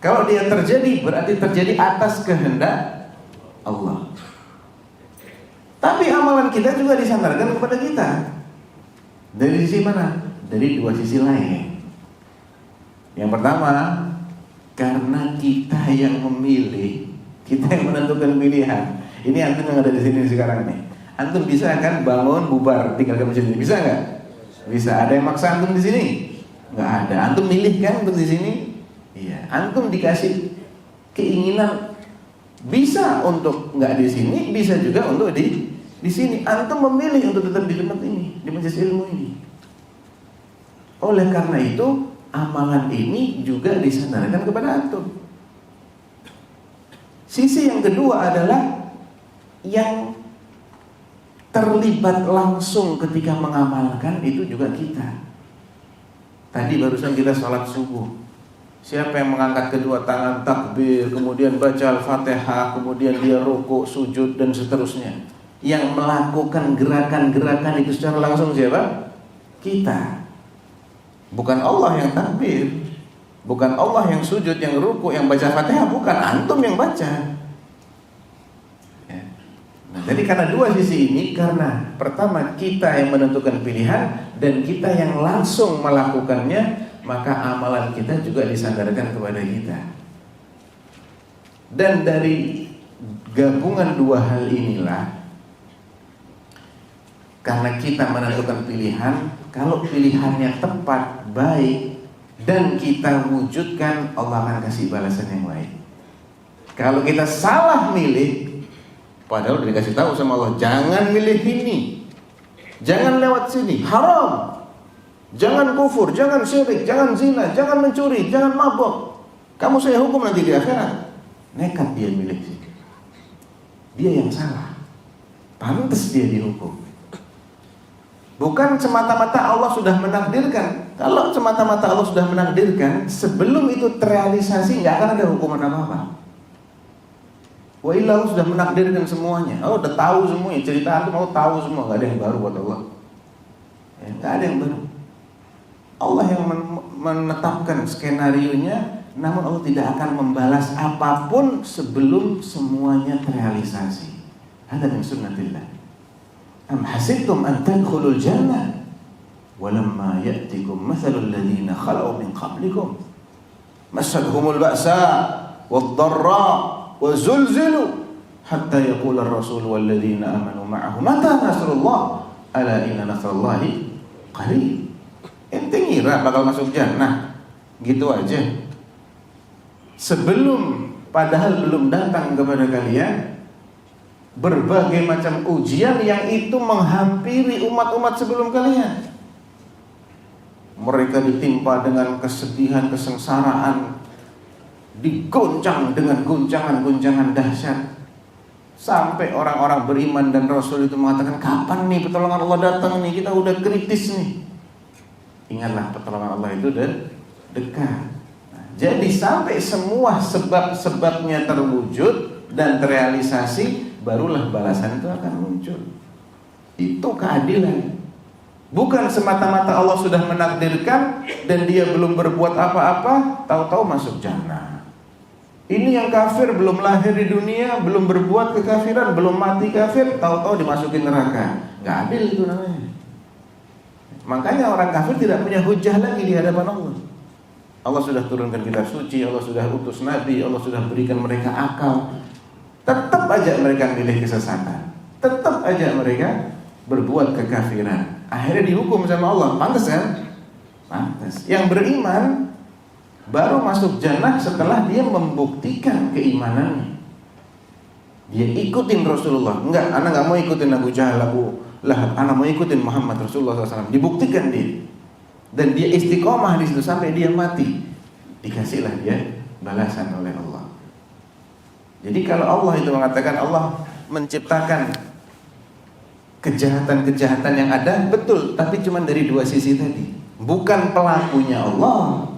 Kalau dia terjadi, berarti terjadi atas kehendak Allah. Tapi amalan kita juga disandarkan kepada kita. Dari sisi mana? Dari dua sisi lain. Yang pertama, karena kita yang memilih, kita yang menentukan pilihan. Ini antum yang ada di sini sekarang nih. Antum bisa kan bangun bubar tinggal ke masjid ini, bisa nggak? Bisa. Ada yang maksa antum di sini? Nggak ada. Antum milih kan untuk di sini? Iya. Antum dikasih keinginan bisa untuk nggak di sini, bisa juga untuk di sini. Antum memilih untuk tetap di tempat ini, di majelis ilmu ini. Oleh karena itu, amalan ini juga disandarkan kepada antum. Sisi yang kedua adalah yang terlibat langsung ketika mengamalkan itu juga kita. Tadi barusan kita sholat subuh. Siapa yang mengangkat kedua tangan takbir, kemudian baca Al-Fatihah, kemudian dia rukuk, sujud dan seterusnya. Yang melakukan gerakan-gerakan itu secara langsung siapa? Kita. Bukan Allah yang takbir, bukan Allah yang sujud, yang ruku, yang baca Fatihah, bukan, antum yang baca. Ya. Nah, jadi karena dua sisi ini, karena pertama kita yang menentukan pilihan dan kita yang langsung melakukannya, maka amalan kita juga disandarkan kepada kita. Dan dari gabungan dua hal inilah, karena kita menentukan pilihan, kalau pilihannya tepat, baik, dan kita wujudkan, Allah akan kasih balasan yang baik. Kalau kita salah milih, padahal udah dikasih tahu sama Allah, jangan milih ini, jangan lewat sini, haram, jangan kufur, jangan syirik, jangan zina, jangan mencuri, jangan mabuk, kamu saya hukum nanti di akhirat. Nekat dia milih sini, dia yang salah, pantas dia dihukum. Bukan semata-mata Allah sudah menakdirkan. Kalau semata-mata Allah sudah menakdirkan, sebelum itu terrealisasi nggak akan ada hukuman apa-apa. Wa illa Allah sudah menakdirkan semuanya. Allah udah tahu semuanya. Cerita itu mau tahu semua, nggak ada yang baru buat Allah. Ya, nggak ada yang baru. Allah yang menetapkan skenarionya, namun Allah tidak akan membalas apapun sebelum semuanya terrealisasi. Hada min sunnatillah. Am hasibtum an tadkhulul jannah walamma ya'tikum mathalul ladzina khalau min qablikum massahumul ba'sa wad-dharra wa zulzilu hatta yaqula ar-rasul wal ladzina amanu ma'ahu mata nasrullah ala inna nasrallahi qarib. Ente ngira bakal masuk jannah gitu aja sebelum padahal belum datang kepada kalian berbagai macam ujian yang itu menghampiri umat-umat sebelum kalian. Mereka ditimpa dengan kesedihan, kesengsaraan, digoncang dengan guncangan-guncangan dahsyat, sampai orang-orang beriman dan Rasul itu mengatakan, kapan nih pertolongan Allah datang nih, kita udah kritis nih. Ingatlah pertolongan Allah itu dekat. Nah, jadi sampai semua sebab-sebabnya terwujud dan terrealisasi, barulah balasan itu akan muncul. Itu keadilan. Bukan semata-mata Allah sudah menakdirkan dan dia belum berbuat apa-apa, tahu-tahu masuk jannah. Ini yang kafir belum lahir di dunia, belum berbuat kekafiran, belum mati kafir, tahu-tahu dimasukin neraka. Nggak adil itu namanya. Makanya orang kafir tidak punya hujah lagi di hadapan Allah. Allah sudah turunkan kitab suci, Allah sudah utus nabi, Allah sudah berikan mereka akal. Tetap aja mereka pilih kesesatan, tetap aja mereka berbuat kekafiran. Akhirnya dihukum sama Allah. Pantas kan? Pantas. Yang beriman baru masuk jannah setelah dia membuktikan keimanannya. Dia ikutin Rasulullah. Enggak, anak nggak mau ikutin Abu Jahal, Abu Lahab. Anak mau ikutin Muhammad Rasulullah SAW. Dibuktikan dia. Dan dia istiqomah di situ sampai dia mati. Dikasihlah dia balasan oleh Allah. Jadi kalau Allah itu mengatakan Allah menciptakan kejahatan-kejahatan yang ada, betul, tapi cuma dari dua sisi tadi. Bukan pelakunya Allah,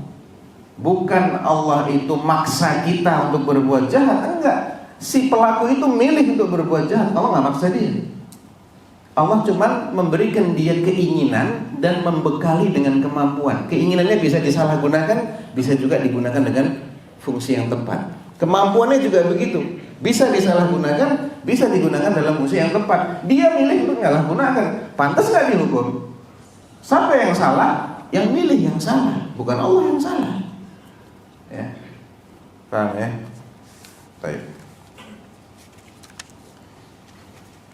bukan Allah itu maksa kita untuk berbuat jahat, enggak. Si pelaku itu milih untuk berbuat jahat, Allah nggak maksa dia. Allah cuma memberikan dia keinginan dan membekali dengan kemampuan. Keinginannya bisa disalahgunakan, bisa juga digunakan dengan fungsi yang tepat. Kemampuannya juga begitu, bisa disalahgunakan, bisa digunakan dalam fungsi yang tepat. Dia milih untuk menyalahgunakan, pantas nggak dihukum? Siapa yang salah? Yang milih yang salah, bukan Allah yang salah. Ya, paham ya? Baik.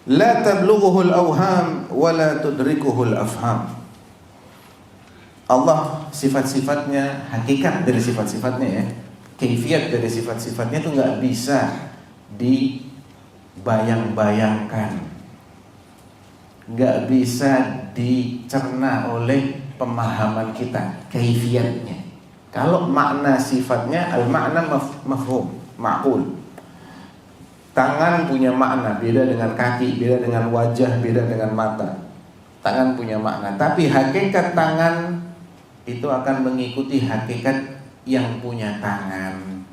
La tablughuhu al-awham wa la tudrikuhu al-afham. Allah sifat-sifatnya, hakikat dari sifat-sifatnya ya, kaifiat dari sifat-sifatnya itu nggak bisa dibayang-bayangkan, nggak bisa dicerna oleh pemahaman kita kaifiatnya. Kalau makna sifatnya, al-makna mafhum, ma'qul. Tangan punya makna, beda dengan kaki, beda dengan wajah, beda dengan mata. Tangan punya makna, tapi hakikat tangan itu akan mengikuti hakikat yang punya tangan.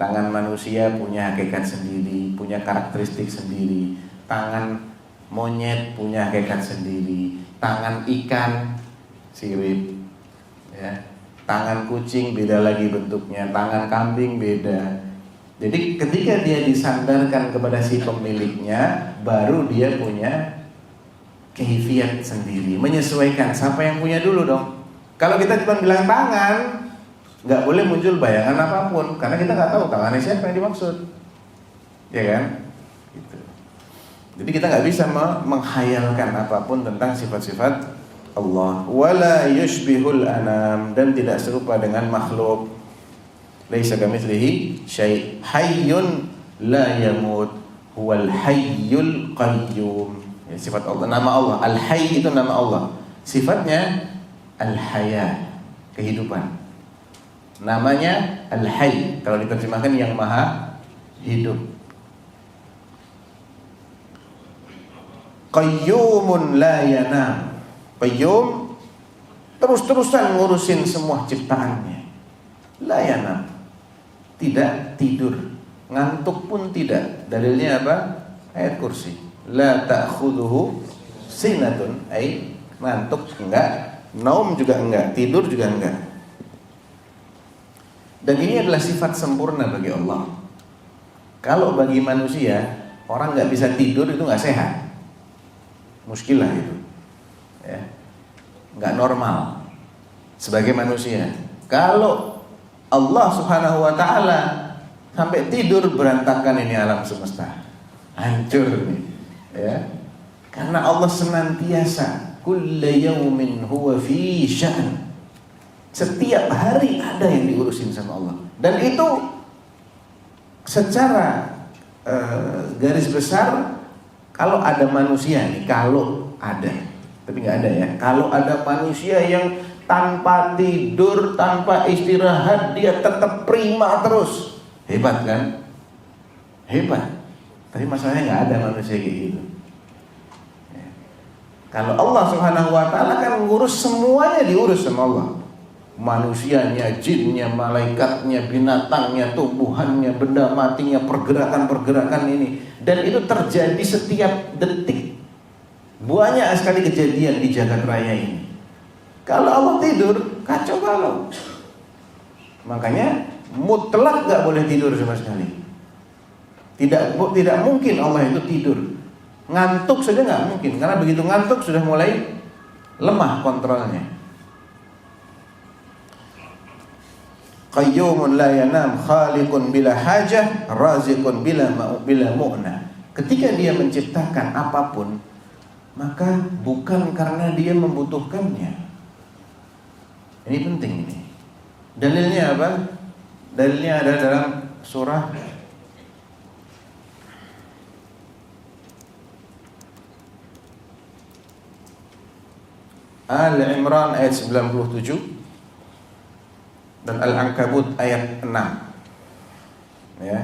Tangan manusia punya hakikat sendiri, punya karakteristik sendiri. Tangan monyet punya hakikat sendiri. Tangan ikan sirip, ya. Tangan kucing beda lagi bentuknya. Tangan kambing beda. Jadi ketika dia disandarkan kepada si pemiliknya, baru dia punya kaifiat sendiri, menyesuaikan. Siapa yang punya dulu dong? Kalau kita cuma bilang tangan, nggak boleh muncul bayangan apapun, karena kita nggak tahu tangannya siapa yang dimaksud, ya kan? Gitu. Jadi kita nggak bisa menghayalkan apapun tentang sifat-sifat Allah. Wala yushbihul anam, dan tidak serupa dengan makhluk. Laisa kamitslihi syai'. Hayyun la yamut, huwal hayyul qayyum. Ya, sifat Allah, nama Allah. Al-Hayy itu nama Allah. Sifatnya Al-Haya, kehidupan. Namanya Al-Hayy, kalau diterjemahkan yang maha hidup. Qayyumun la yanam. Qayyum terus-terusan ngurusin semua ciptaannya. La yanam, tidak tidur, ngantuk pun tidak. Dalilnya apa? Ayat kursi. La ta'khudhuhu sinatun, ai ngantuk enggak, naum juga enggak, tidur juga enggak. Dan ini adalah sifat sempurna bagi Allah. Kalau bagi manusia, orang nggak bisa tidur itu nggak sehat, muskilah itu. Ya. nggak normal sebagai manusia. Kalau Allah Subhanahu wa taala sampai tidur, berantakan ini alam semesta. Hancur nih, ya. Karena Allah senantiasa kullu yaumin huwa fi sya'n. Setiap hari ada yang diurusin sama Allah. Dan itu secara garis besar, kalau ada manusia nih, kalau ada, tapi nggak ada ya. Kalau ada manusia yang tanpa tidur, tanpa istirahat, dia tetap prima terus, hebat kan? Hebat. Tapi masalahnya nggak ada manusia kayak gitu. Ya. Kalau Allah Subhanahu Wa Taala kan ngurus semuanya, diurus sama Allah. Manusianya, jinnya, malaikatnya, binatangnya, tumbuhannya, benda matinya, pergerakan-pergerakan ini. Dan itu terjadi setiap detik. Banyak sekali kejadian di jagat raya ini. Kalau Allah tidur, kacau balau. Makanya mutlak gak boleh tidur sama sekali. Tidak mungkin Allah itu tidur. Ngantuk saja gak mungkin. Karena begitu ngantuk sudah mulai lemah kontrolnya. Qayyumun la yanam, khaliqun bila hajah, raziqun bila mu'na. Ketika dia menciptakan apapun, maka bukan karena dia membutuhkannya. Ini penting ini. Dalilnya apa? Dalilnya ada dalam surah Al-Imran ayat 97 dan Al-Ankabut ayat 6. Ya.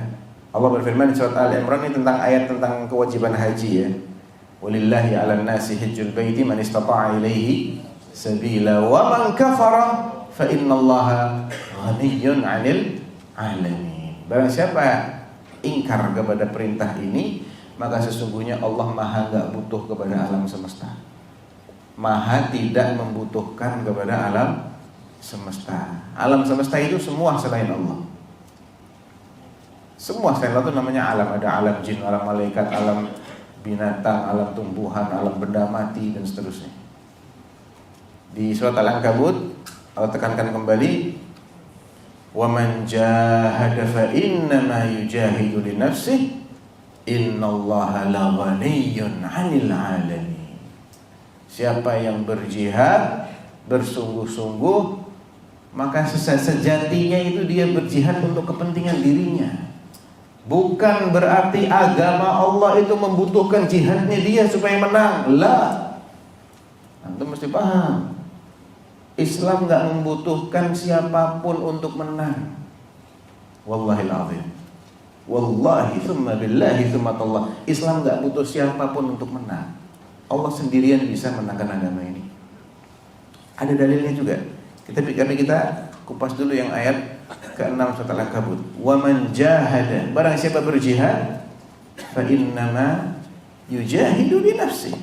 Allah berfirman di surat Al-Imran ini tentang ayat tentang kewajiban haji ya. Walillahi 'alan nasi hajjul baiti man istata'a ilaihi sabila wa man kafara fa innallaha ghaniyyun 'anil 'alamin. Barang siapa ingkar kepada perintah ini, maka sesungguhnya Allah Maha enggak butuh kepada alam semesta. Maha tidak membutuhkan kepada alam semesta. Alam semesta itu semua selain Allah. Semua selain Allah itu namanya alam. Ada alam jin, alam malaikat, alam binatang, alam tumbuhan, alam benda mati dan seterusnya. Di surat Al-Ankabut Allah tekankan kembali, wa man jahada fa innama yujahidu li nafsihi innallaha la ghaniyyun 'anil 'alamin. Siapa yang berjihad bersungguh-sungguh, maka sejatinya itu dia berjihad untuk kepentingan dirinya. Bukan berarti agama Allah itu membutuhkan jihadnya dia supaya menang. Lah, antum mesti paham, Islam gak membutuhkan siapapun untuk menang. Wallahil azim, wallahi thumma billahi thumma tallah, Islam gak butuh siapapun untuk menang. Allah sendirian bisa menangkan agama ini. Ada dalilnya juga. Kami kita kupas dulu yang ayat ke-6 surat Al-Ankabut. Wa man jahada, barang siapa berjihad, fa innama yujahidu li nafsi.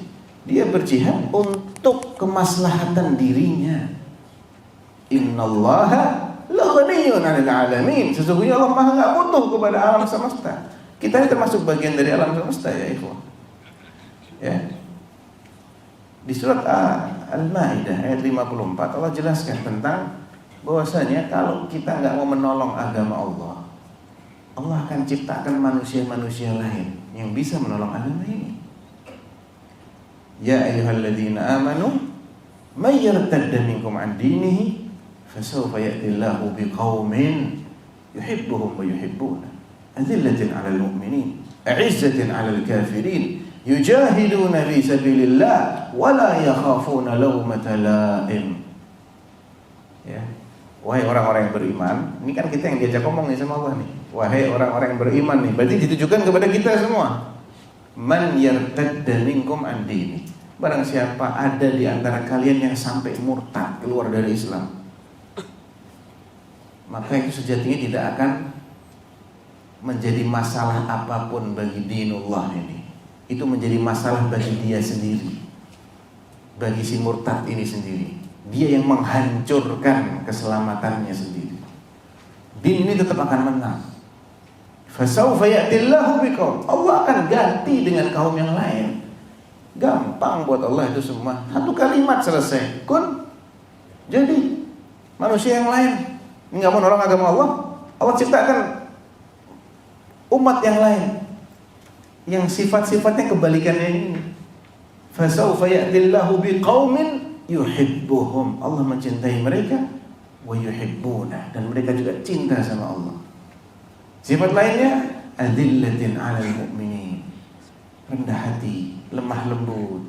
Dia berjihad untuk kemaslahatan dirinya. Innallaha la ghaniyyun 'anil 'alamin. Sesungguhnya Allah Maha enggak butuh kepada alam semesta. Kita ini termasuk bagian dari alam semesta ya ikhwan. Ya. Di surat Al-Maidah ayat 54 Allah jelaskan tentang bahwasanya kalau kita enggak mau menolong agama Allah, Allah akan ciptakan manusia-manusia lain yang bisa menolong agama ini. Ya ayyuhalladzina amanu may yartadda minkum 'an dinihi fasawfa ya'tillahu biqaumin yuhibbuhum wa yuhibbuna adillatin 'alal mu'minin a'izzatin 'alal kafirin yujahiduna fi sabilillah wa la yakhafuna lawmata la'im. Ya. Wahai orang-orang yang beriman, ini kan kita yang diajak ngomong nih sama Allah nih. Wahai orang-orang yang beriman nih, berarti ditujukan kepada kita semua. Man yartadda minkum an dini. Barang siapa ada di antara kalian yang sampai murtad, keluar dari Islam, maka itu sejatinya tidak akan menjadi masalah apapun bagi dinullah ini. Itu menjadi masalah bagi dia sendiri, bagi si murtad ini sendiri. Dia yang menghancurkan keselamatannya sendiri. Din ini tetap akan menang. Fasawfa ya'tillahu biqaum. Allah akan ganti dengan kaum yang lain Gampang buat Allah itu semua. Satu kalimat selesai. Kun. Jadi manusia yang lain nggak mau nolong agama Allah. Allah ciptakan umat yang lain yang sifat-sifatnya kebalikannya ini. Fasawfa ya'tillahu biqaumin yuhibbuhum. Allah mencintai mereka wa yuhibbuna, dan mereka juga cinta sama Allah. Sifat lainnya adillatin 'alal mu'minin. Rendah hati, lemah lembut,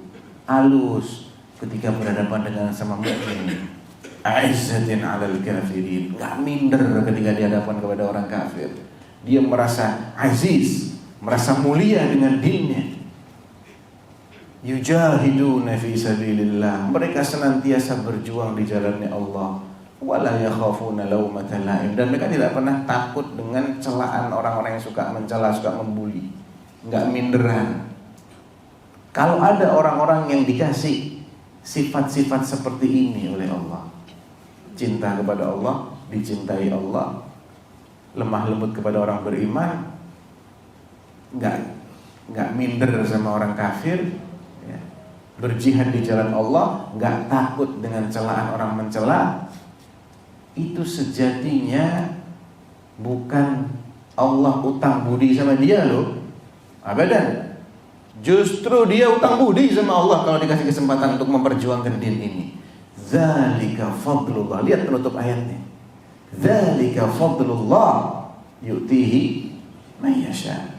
halus ketika berhadapan dengan sama mukmin. Aizzatin 'alal kafirin. Enggak minder ketika dihadapan kepada orang kafir. Dia merasa aziz, merasa mulia dengan dinnya. Yujahiduna fi sabilillah. Mereka senantiasa berjuang di jalannya Allah. Wala yakhafuna laumata laim. Dan mereka tidak pernah takut dengan celaan orang-orang yang suka mencela, suka membuli. Enggak minderan. Kalau ada orang-orang yang dikasih sifat-sifat seperti ini oleh Allah, cinta kepada Allah, dicintai Allah, lemah lembut kepada orang beriman, enggak minder sama orang kafir, ya, berjihad di jalan Allah, enggak takut dengan celaan orang mencela, itu sejatinya bukan Allah utang budi sama dia loh, abadan. Justru dia utang budi sama Allah kalau dikasih kesempatan untuk memperjuangkan din ini. Dzalika fadlullah. Lihat penutup ayatnya. Dzalika fadlullah yu'tihi may yasha.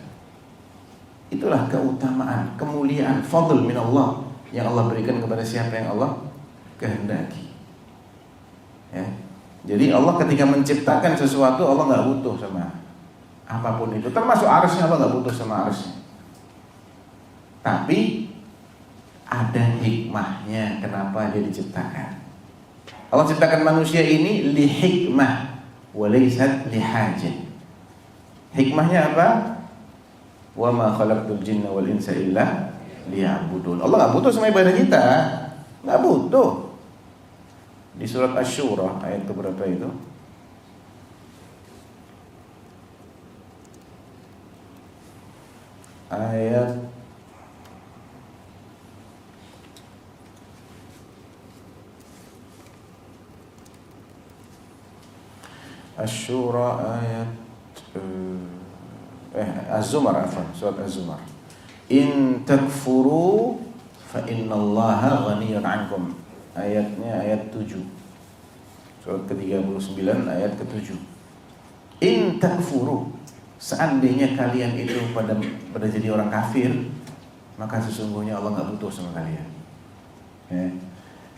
Itulah keutamaan, kemuliaan, fadl min Allah yang Allah berikan kepada siapa yang Allah kehendaki. Ya. Jadi Allah ketika menciptakan sesuatu, Allah nggak butuh sama apapun itu. Termasuk arsy, Allah nggak butuh sama arsy. Tapi ada hikmahnya kenapa dia diciptakan. Allah ciptakan manusia ini li hikmah wa laysat li hajat. Hikmahnya apa? Wa ma khalaqtul jinna wal insa illa liya'budun. Allah enggak butuh sama ibadah kita. Enggak butuh. Di surat Asy-Syura ayat keberapa itu? Ayat Asy-Syura ayat Az-Zumar, surat Az-Zumar. In takfuru fa innallaha ghaniyun 'ankum. Ayatnya ayat 7. Surat ke-39 ayat ke-7. In takfuru, seandainya kalian itu pada jadi orang kafir, maka sesungguhnya Allah enggak butuh sama kalian. Ya.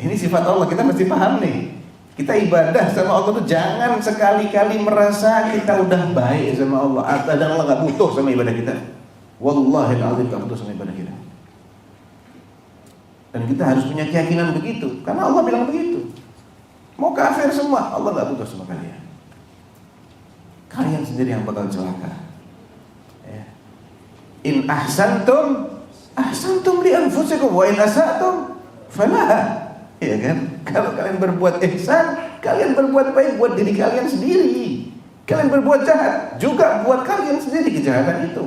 Ini sifat Allah, kita mesti paham nih. Kita ibadah sama Allah tuh jangan sekali-kali merasa kita udah baik sama Allah, dan Allah gak butuh sama ibadah kita. Wallahi al-azim gak butuh sama ibadah kita. Dan kita harus punya keyakinan begitu, karena Allah bilang begitu. Mau kafir semua, Allah gak butuh sama kalian. Kalian sendiri yang bakal celaka. Ya. In ahsantum li anfusikum wa in asatum falaha. Ya kan? Kalau kalian berbuat ihsan, kalian berbuat baik buat diri kalian sendiri. Kalian berbuat jahat, juga buat kalian sendiri kejahatan itu.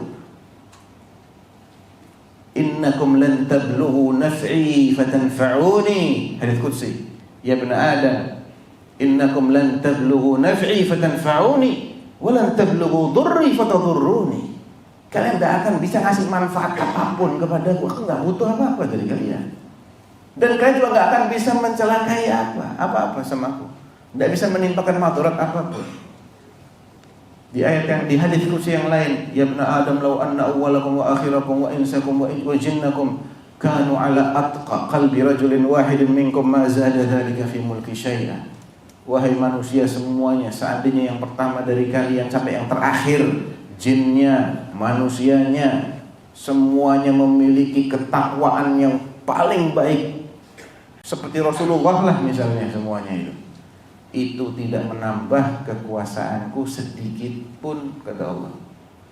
Innakum lan tablughu naf'i fatanfa'uni. Hadits qudsi. Ya ibn Adam, innakum lan tablughu naf'i fatanfa'uni wa lan tablughu dhurri fatadhurruni. Kalian tidak akan bisa ngasih manfaat apapun kepadaku. Aku enggak butuh apa-apa dari kalian. Dan kalian juga gak akan bisa mencelakai apa-apa sama aku. Tidak bisa menimpakan madarat apapun. Di ayat yang di hadits qudsi yang lain, ya ibn Adam law anna awwalakum wa akhirakum wa insakum wa jinnakum kanu ala atqa qalbi rajulin wahidin minkum ma zada dzalika fi mulki syai'a. Wahai manusia semuanya, seandainya yang pertama dari kalian sampai yang terakhir, jinnya, manusianya, semuanya memiliki ketakwaan yang paling baik seperti Rasulullah lah misalnya, semuanya itu tidak menambah kekuasaanku sedikit pun, kata Allah.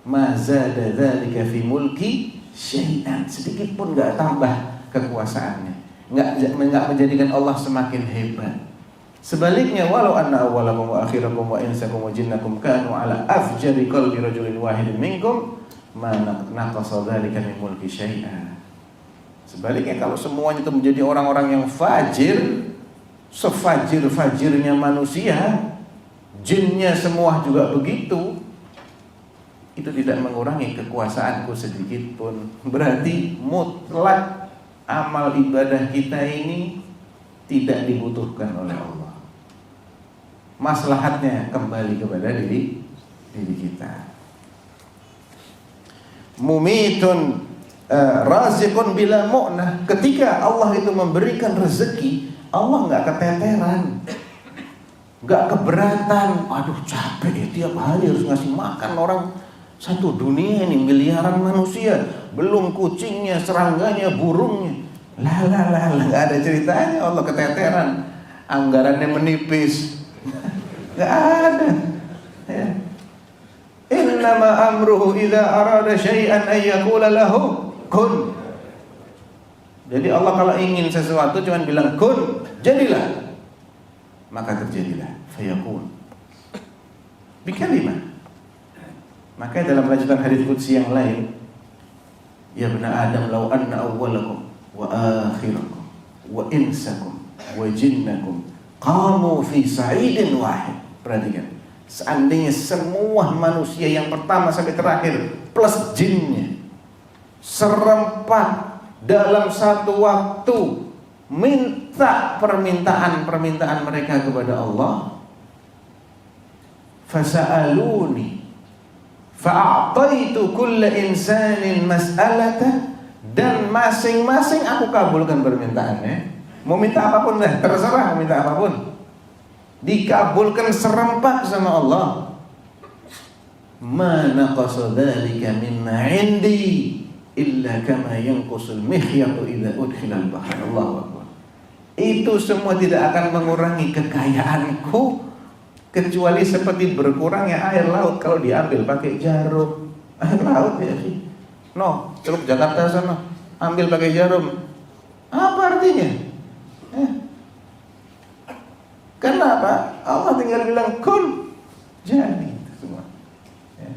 Ma zada dzalika fi mulki syai'an, sedikit pun enggak tambah kekuasaannya, enggak menjadikan Allah semakin hebat. Sebaliknya, walau anna awwalakum wa akhirakum wa insakum wa jinnakum kanu ala afjari qalbi rajulin wahidin minkum ma naqasa dzalika min mulki syai'an. Sebaliknya kalau semuanya itu menjadi orang-orang yang fajir, sefajir-fajirnya manusia, jinnya semua juga begitu, itu tidak mengurangi kekuasaanku sedikit pun. Berarti mutlak amal ibadah kita ini tidak dibutuhkan oleh Allah. Maslahatnya kembali kepada diri kita. Mumitun raziqun bila mu'nah. Ketika Allah itu memberikan rezeki, Allah nggak keteteran, nggak keberatan. Aduh capek ya, tiap hari harus ngasih makan orang satu dunia ini, miliaran manusia, belum kucingnya, serangganya, burungnya. Lah, nggak ada ceritanya Allah keteteran. Anggarannya menipis, nggak ada. Ya. Innama amruhu idza arada syai'an ay yaqula lahu kun. Jadi Allah kalau ingin sesuatu cuma bilang kun, jadilah, maka terjadilah. Fayakun bikalimah. Maka dalam lanjutan hadis qudsi yang lain, ya bani Adam, law anna awwalakum wa akhirakum wa insakum wa jinnakum qamu fi sa'idin wahid. Perhatikan, seandainya semua manusia yang pertama sampai terakhir plus jinnya serempak dalam satu waktu minta permintaan mereka kepada Allah, fasa'aluni fa'ataitu kulla insanin mas'alata, dan masing-masing aku kabulkan permintaannya. Mau minta apapun dah, terserah mau minta apapun, dikabulkan serempak sama Allah. Ma naqasa dzalika mimma 'indi illa kama yanqusul mikhyatu idza udkhila al-bahr. Allahu akbar. Itu semua tidak akan mengurangi kekayaanku kecuali seperti berkurangnya air laut kalau diambil pakai jarum. Air laut ya sih. No, Teluk Jakarta sana ambil pakai jarum. Apa artinya? Kenapa? Allah tinggal bilang kun, jadi itu semua. Ya.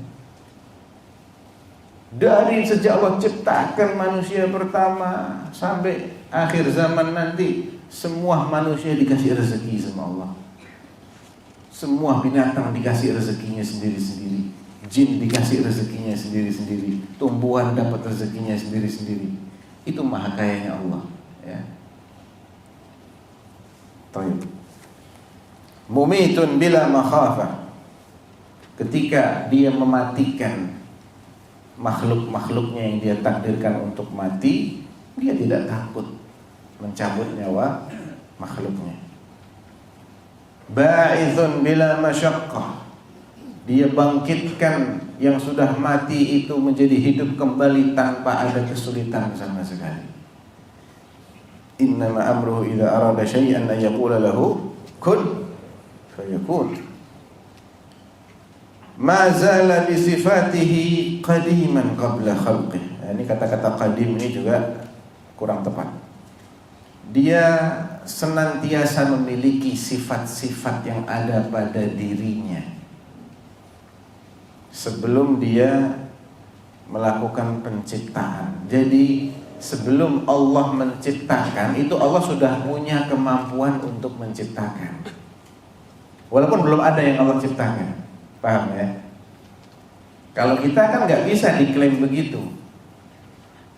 Dari sejak Allah ciptakan manusia pertama sampai akhir zaman nanti, semua manusia dikasih rezeki sama Allah. Semua binatang dikasih rezekinya sendiri-sendiri, jin dikasih rezekinya sendiri-sendiri, tumbuhan dapat rezekinya sendiri-sendiri. Itu maha kayanya Allah. Ya. Taib. Mumitun bila makhafah. Ketika dia mematikan makhluk-makhluknya yang dia takdirkan untuk mati, dia tidak takut mencabut nyawa makhluknya. Ba'ithun bila masyaqqah. Dia bangkitkan yang sudah mati itu menjadi hidup kembali tanpa ada kesulitan sama sekali. Innama amruhu idza arada syai'an an yaqula lahu kun fayakun. Ma zala bi sifatihi qadiman qabla khalqih. Ini kata-kata qadim ini juga kurang tepat. Dia senantiasa memiliki sifat-sifat yang ada pada dirinya sebelum dia melakukan penciptaan. Jadi sebelum Allah menciptakan itu, Allah sudah punya kemampuan untuk menciptakan, walaupun belum ada yang Allah ciptakan. Paham ya? Kalau kita kan nggak bisa diklaim begitu.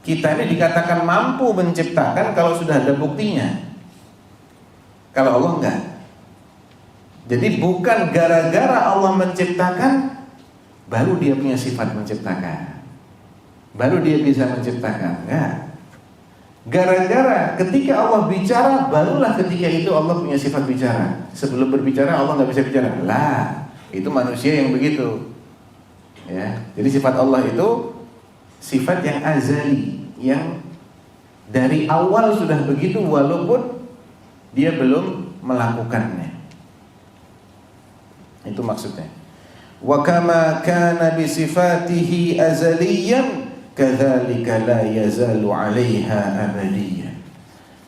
Kita ini dikatakan mampu menciptakan kalau sudah ada buktinya. Kalau Allah enggak. Jadi bukan gara-gara Allah menciptakan baru dia punya sifat menciptakan, baru dia bisa menciptakan. Enggak. Gara-gara ketika Allah bicara, barulah ketika itu Allah punya sifat bicara. Sebelum berbicara Allah nggak bisa bicara. Lah, itu manusia yang begitu. Ya. Jadi sifat Allah itu sifat yang azali, yang dari awal sudah begitu walaupun dia belum melakukannya. Itu maksudnya. Wa kama kana bi sifatihi azaliyan kadzalika la yazalu 'alaiha abadiyan.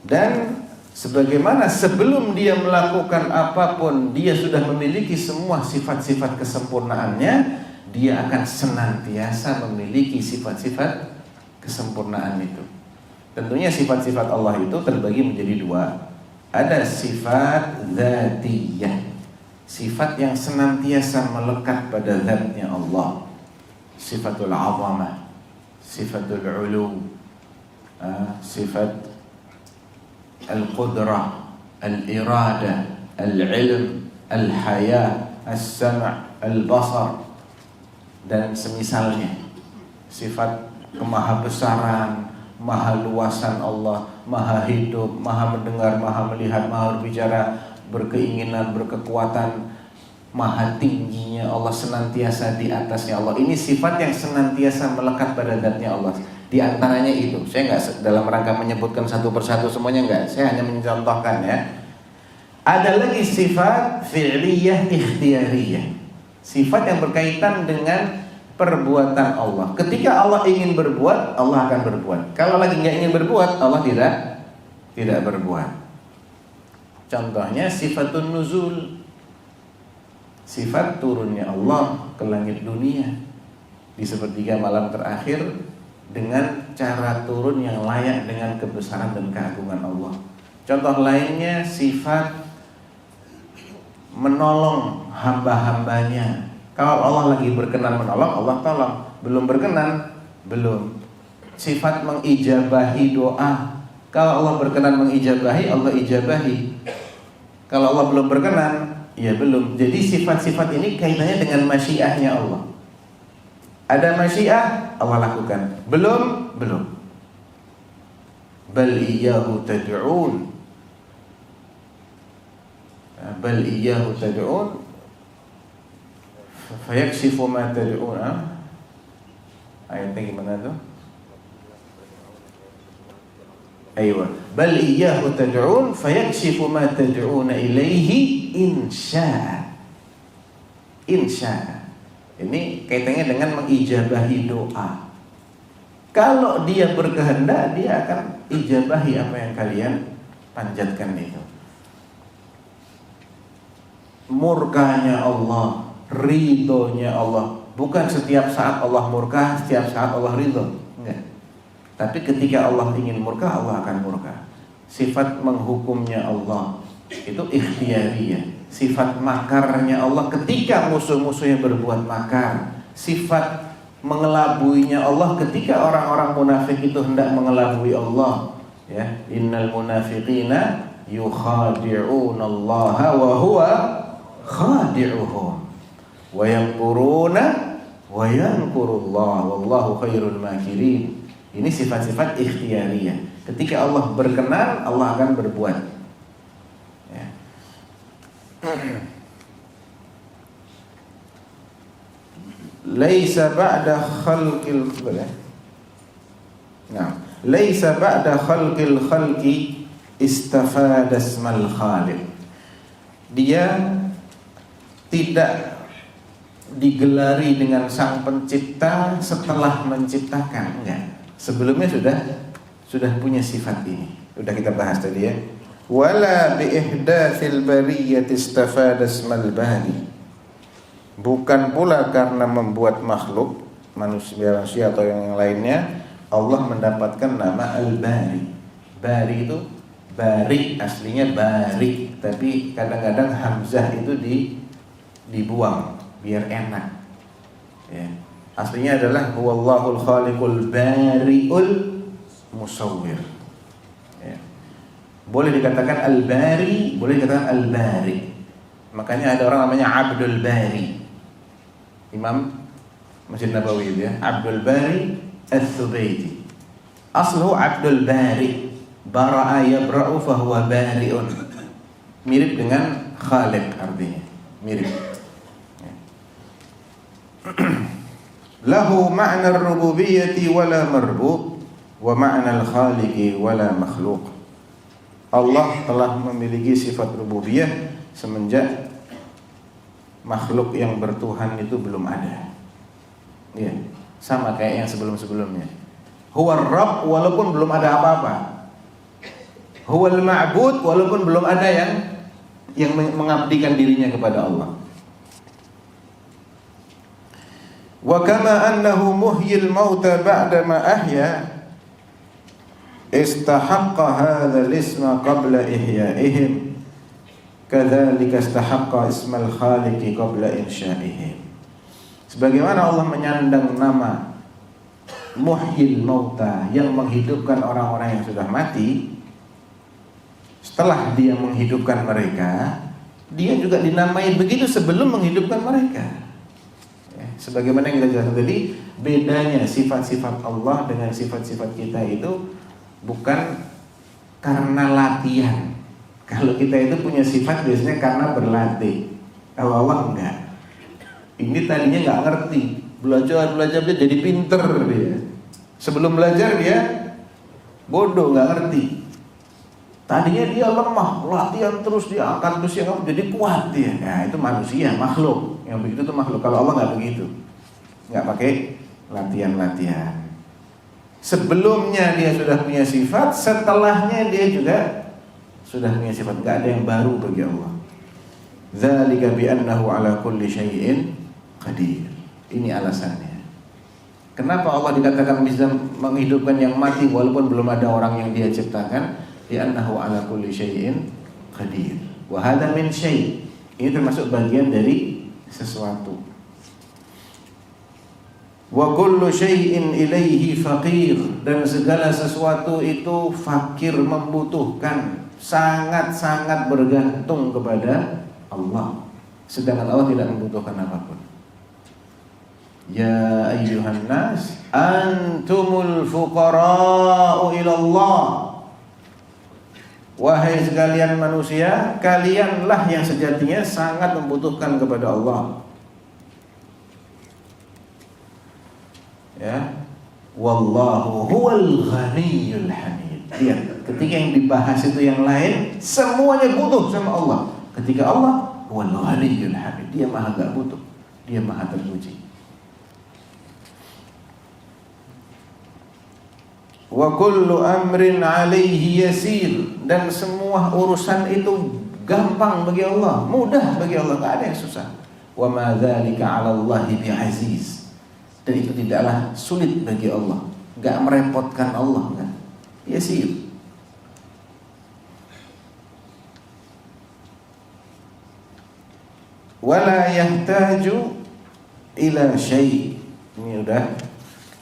Dan sebagaimana sebelum dia melakukan apapun dia sudah memiliki semua sifat-sifat kesempurnaannya, dia akan senantiasa memiliki sifat-sifat kesempurnaan itu. Tentunya sifat-sifat Allah itu terbagi menjadi dua. Ada sifat dzatiyah, sifat yang senantiasa melekat pada zatnya Allah. Sifatul azamah, sifatul ulu, sifat al-qudrah, al-iradah, al-ilm, al-haya, as-sam', al-basar, dan semisalnya. Sifat kemahabesaran, maha luasan Allah, maha hidup, maha mendengar, maha melihat, maha berbicara, berkeinginan, berkekuatan, maha tingginya Allah, senantiasa di atasnya Allah. Ini sifat yang senantiasa melekat pada zatnya Allah. Di antaranya itu, saya nggak dalam rangka menyebutkan satu persatu semuanya, nggak. Saya hanya mencontohkan ya. Ada lagi sifat fi'liyah ikhtiyariyah, sifat yang berkaitan dengan perbuatan Allah. Ketika Allah ingin berbuat, Allah akan berbuat. Kalau lagi nggak ingin berbuat, Allah tidak berbuat. Contohnya sifatun nuzul, sifat turunnya Allah ke langit dunia di sepertiga malam terakhir dengan cara turun yang layak dengan kebesaran dan keagungan Allah. Contoh lainnya sifat menolong hamba-hambanya. Kalau Allah lagi berkenan menolong, Allah tolong. Belum berkenan, belum. Sifat mengijabahi doa. Kalau Allah berkenan mengijabahi, Allah ijabahi. Kalau Allah belum berkenan, ya belum. Jadi sifat-sifat ini kaitannya dengan masyiahnya Allah. Ada masyiah, Allah lakukan. Belum, belum. Bal iyyahu tad'un. Bal iyyahu tad'un fayakshifu ma tad'una. Ayatnya gimana tuh? Aywa. Bal iyyahu tad'un fayakshifu ma tad'una ilaihi insya'a. Insya'a. Ini kaitannya dengan mengijabahi doa. Kalau dia berkehendak, dia akan ijabahi apa yang kalian panjatkan itu. Murkanya Allah, ridhonya Allah. Bukan setiap saat Allah murka, setiap saat Allah ridho. Enggak. Tapi ketika Allah ingin murka, Allah akan murka. Sifat menghukumnya Allah itu ikhtiyariyah. Sifat makarnya Allah ketika musuh-musuhnya berbuat makar. Sifat mengelabuinya Allah ketika orang-orang munafik itu hendak mengelabui Allah. Ya, innal munafiqina yukhadi'una Allah wa huwa khadi'uhum wa yanquruna wa yanqurullah wallahu khairul makirin. Ini sifat-sifat ikhtiyariyah. Ketika Allah berkenan, Allah akan berbuat. Ya. Laisa ba'da khalqil laisa ba'da khalqil khalqi istafada ismal khaliq. Dia tidak digelari dengan sang pencipta setelah menciptakan, enggak. Sebelumnya sudah punya sifat ini. Sudah kita bahas tadi ya. Wala bi ihdatsil bariyati istafada ismal bari. Bukan pula karena membuat makhluk manusia atau yang lainnya Allah mendapatkan nama Al-Bari. Bari itu bari, aslinya bari, tapi kadang-kadang hamzah itu dibuang biar enak. Ya. Aslinya adalah huwallahul khaliqul bari'ul musawwir. Ya. Boleh dikatakan Al-Bari, boleh dikatakan Al-Bari. Makanya ada orang namanya Abdul Bari. Imam Masjid Nabawi ya, Abdul Bari Al-Thubaiti. Asluhu Abdul Bari, bara'a yabra'u fahuwa bari'un. Mirip dengan Khaliq artinya, mirip. Lahu ma'na ar-rububiyyati wala marbub wa ma'na al-khaliqi wala makhluq. Allah telah memiliki sifat rububiyah semenjak makhluk yang bertuhan itu belum ada. Ya, sama kayak yang sebelum-sebelumnya. Huwar Rabb walaupun belum ada apa-apa. Huwal Ma'bud walaupun belum ada yang mengabdikan dirinya kepada Allah. Wa kama annahu muhyil mauta ba'da ma ahya. istahaqqa hadzal isma qabla ihya'ihim kadzalika istahaqqa ismal khaliqi qabla insya'ihim. Sebagaimana Allah menyandang nama Muhyil Mauta, yang menghidupkan orang-orang yang sudah mati, setelah dia menghidupkan mereka, dia juga dinamai begitu sebelum menghidupkan mereka. Ya, sebagaimana yang kita jelaskan tadi, bedanya sifat-sifat Allah dengan sifat-sifat kita itu bukan karena latihan. Kalau kita itu punya sifat biasanya karena berlatih. Kalau Allah enggak. Ini tadinya enggak ngerti, belajar dia jadi pinter dia. Sebelum belajar dia bodoh, enggak ngerti. Tadinya dia lemah, latihan terus dia angkat terus yang jadi kuat dia. Nah, itu manusia, makhluk. Yang begitu itu makhluk. Kalau Allah enggak begitu. Enggak pakai latihan-latihan. Sebelumnya dia sudah punya sifat, setelahnya dia juga sudah punya sifat. Enggak ada yang baru bagi Allah. Dzalika bi annahu ala kulli syai'in qadir. Ini alasannya. Kenapa Allah dikatakan bisa menghidupkan yang mati walaupun belum ada orang yang dia ciptakan? Bi annahu ala kulli syai'in qadir. Wa hadza min syai'. Ini termasuk bagian dari sesuatu. Wa kullu syai'in ilaihi faqir, dan segala sesuatu itu fakir, membutuhkan, sangat-sangat bergantung kepada Allah. Sedangkan Allah tidak membutuhkan apapun. Ya ayyuhan nas, antumul fuqara'u ila Allah. Wahai sekalian manusia, kalianlah yang sejatinya sangat membutuhkan kepada Allah. Ya, wallahu huwal ghaniyyul hamid. Lihat, ketika yang dibahas itu yang lain, semuanya butuh sama Allah. Ketika Allah huwal ghaniyyul hamid, dia maha gak butuh, dia maha terpuji. Wa kullu amrin alaihi yasir, dan semua urusan itu gampang bagi Allah, mudah bagi Allah, gak ada yang susah. Wa ma dzalika 'ala Allahi bi'aziz, dan itu tidaklah sulit bagi Allah, gak merepotkan Allah, kan? Yasir. Wala yahtaju ila syai', ini udah,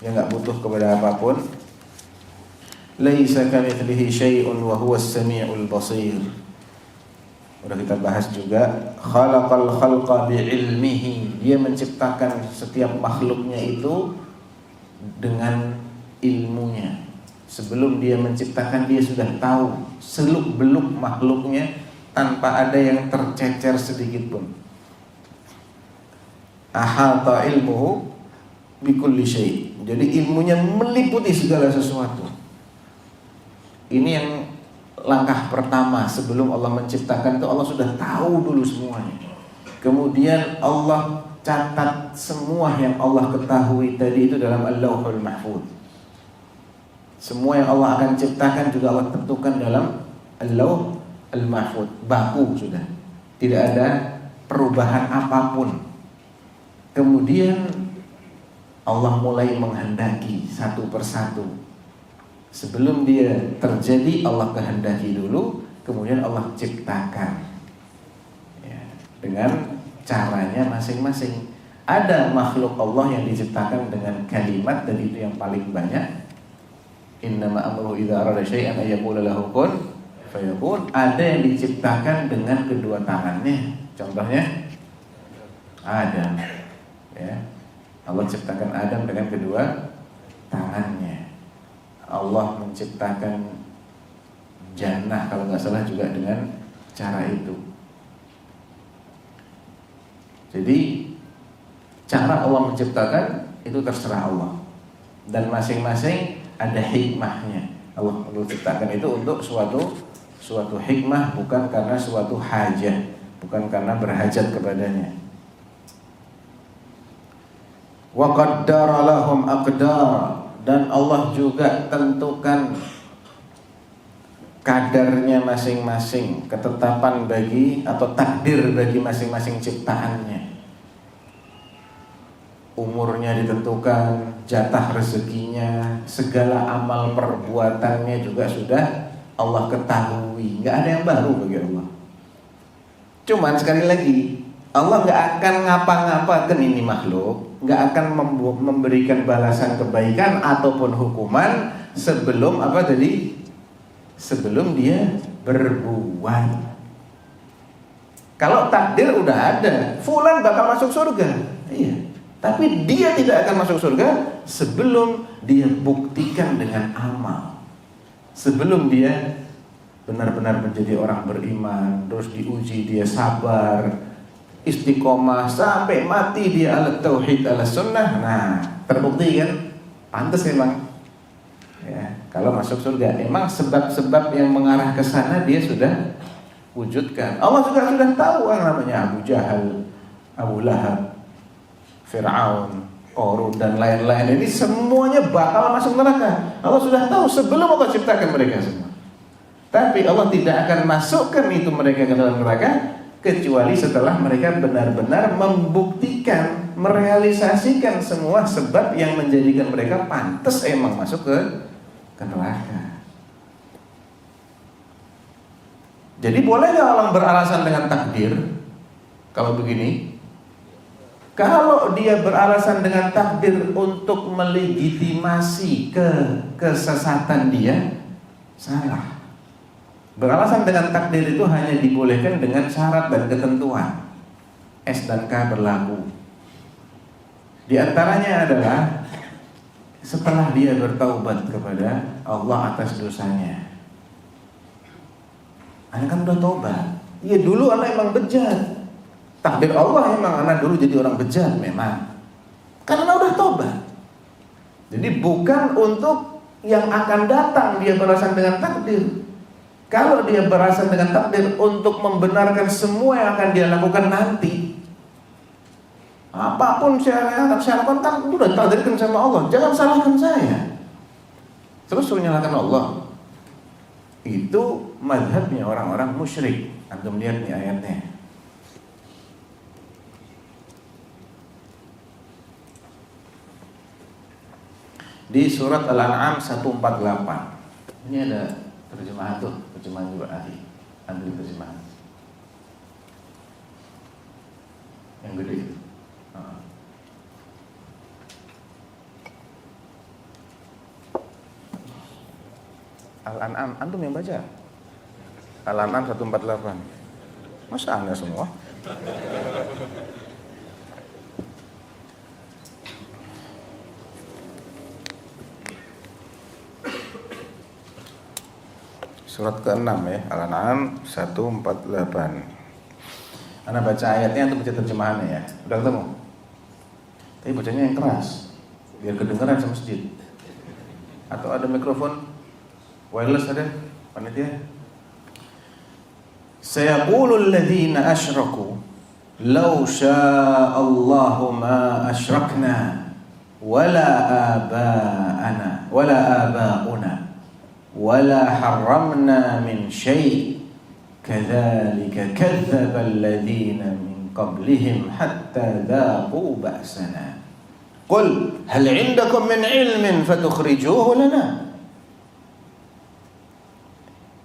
dia gak butuh kepada apapun. Laisa kamitslihi syai'un wa huwas samiul basir. Udah kita bahas juga, khalaqal khalqa bi'ilmihi, dia menciptakan setiap makhluknya itu dengan ilmunya. Sebelum dia menciptakan, dia sudah tahu seluk-beluk makhluknya tanpa ada yang tercecer sedikit pun. Ahata ilmuhu bikulli syai', jadi ilmunya meliputi segala sesuatu. Ini yang langkah pertama, sebelum Allah menciptakan itu Allah sudah tahu dulu semuanya. Kemudian Allah catat semua yang Allah ketahui tadi itu dalam Al-Lauhul Mahfuz. Semua yang Allah akan ciptakan juga Allah tentukan dalam Al-Lauhul Mahfuz. Baku sudah, tidak ada perubahan apapun. Kemudian Allah mulai menghendaki satu persatu. Sebelum dia terjadi, Allah kehendaki dulu, kemudian Allah ciptakan, ya, dengan caranya masing-masing. Ada makhluk Allah yang diciptakan dengan kalimat, dan itu yang paling banyak. Innama amruhu idza arada syai'an ay yaqula lahu kun fayakun. Ada yang diciptakan dengan kedua tangannya. Contohnya Adam, ya. Allah ciptakan Adam dengan kedua tangannya. Allah menciptakan jannah kalau nggak salah juga dengan cara itu. Jadi cara Allah menciptakan itu terserah Allah, dan masing-masing ada hikmahnya. Allah ciptakan itu untuk suatu hikmah, bukan karena suatu hajat, bukan karena berhajat kepadanya. Wa qaddara lahum aqdar, dan Allah juga tentukan kadarnya masing-masing, ketetapan bagi atau takdir bagi masing-masing ciptaannya. Umurnya ditentukan, jatah rezekinya, segala amal perbuatannya juga sudah Allah ketahui. Nggak ada yang baru bagi Allah. Cuman sekali lagi, Allah nggak akan ngapa-ngapakan ini makhluk, nggak akan memberikan balasan kebaikan ataupun hukuman sebelum apa tadi? Sebelum dia berbuat. Kalau takdir udah ada, fulan bakal masuk surga. Iya. Tapi dia tidak akan masuk surga sebelum dia buktikan dengan amal. Sebelum dia benar-benar menjadi orang beriman, terus diuji dia sabar, istiqomah sampai mati dia ala tauhid ala sunnah. Nah, terbukti kan? Pantas emang. Ya, kalau masuk surga, emang sebab-sebab yang mengarah ke sana dia sudah wujudkan. Allah juga sudah tahu yang namanya Abu Jahal, Abu Lahab, Fir'aun, Qarun dan lain-lain ini semuanya bakal masuk neraka. Allah sudah tahu sebelum Allah ciptakan mereka semua. Tapi Allah tidak akan masukkan itu mereka ke dalam neraka kecuali setelah mereka benar-benar membuktikan, merealisasikan semua sebab yang menjadikan mereka pantas emang masuk ke neraka. Jadi boleh nggak orang beralasan dengan takdir? Kalau begini, kalau dia beralasan dengan takdir untuk melegitimasi kesesatan dia, salah. Beralasan dengan takdir itu hanya dibolehkan dengan syarat dan ketentuan. S dan K berlaku. Di antaranya adalah setelah dia bertaubat kepada Allah atas dosanya. Anak kan udah taubat. Iya, dulu anak emang bejat. Takdir Allah emang anak dulu jadi orang bejat memang. Karena udah tobat. Jadi bukan untuk yang akan datang dia beralasan dengan takdir. Kalau dia beralasan dengan takdir untuk membenarkan semua yang akan dia lakukan nanti, apapun saya lakukan kan udah takdirkan sama Allah. Jangan salahkan saya. Terus suruh nyalahkan Allah. Itu mazhabnya orang-orang musyrik. Antum lihat nih ayatnya. Di surat Al-An'am 148. Ini ada terjemahan tuh, terjemahan juga ahli. Ambil terjemahan. Yang gede itu. Al-An'am, antum yang baca. Al-An'am 148. Masa Anda semua? Surat ke-6 ya, Al-An'am 148. Anda baca ayatnya, Anda baca terjemahannya ya. Udah ketemu? Tapi bacanya yang keras, biar kedengaran sama masjid. Atau ada mikrofon wireless ada? Panitia? Sayaqulul ladzina asyraku law sya'allahu ma asyrakna wala aba'ana wala aba'una wala harramna min syai' kadzalika kadzdzabal ladzina min qablihim hatta dzaqu ba'sana qul hal 'indakum min 'ilmin fatukhrijuhu lana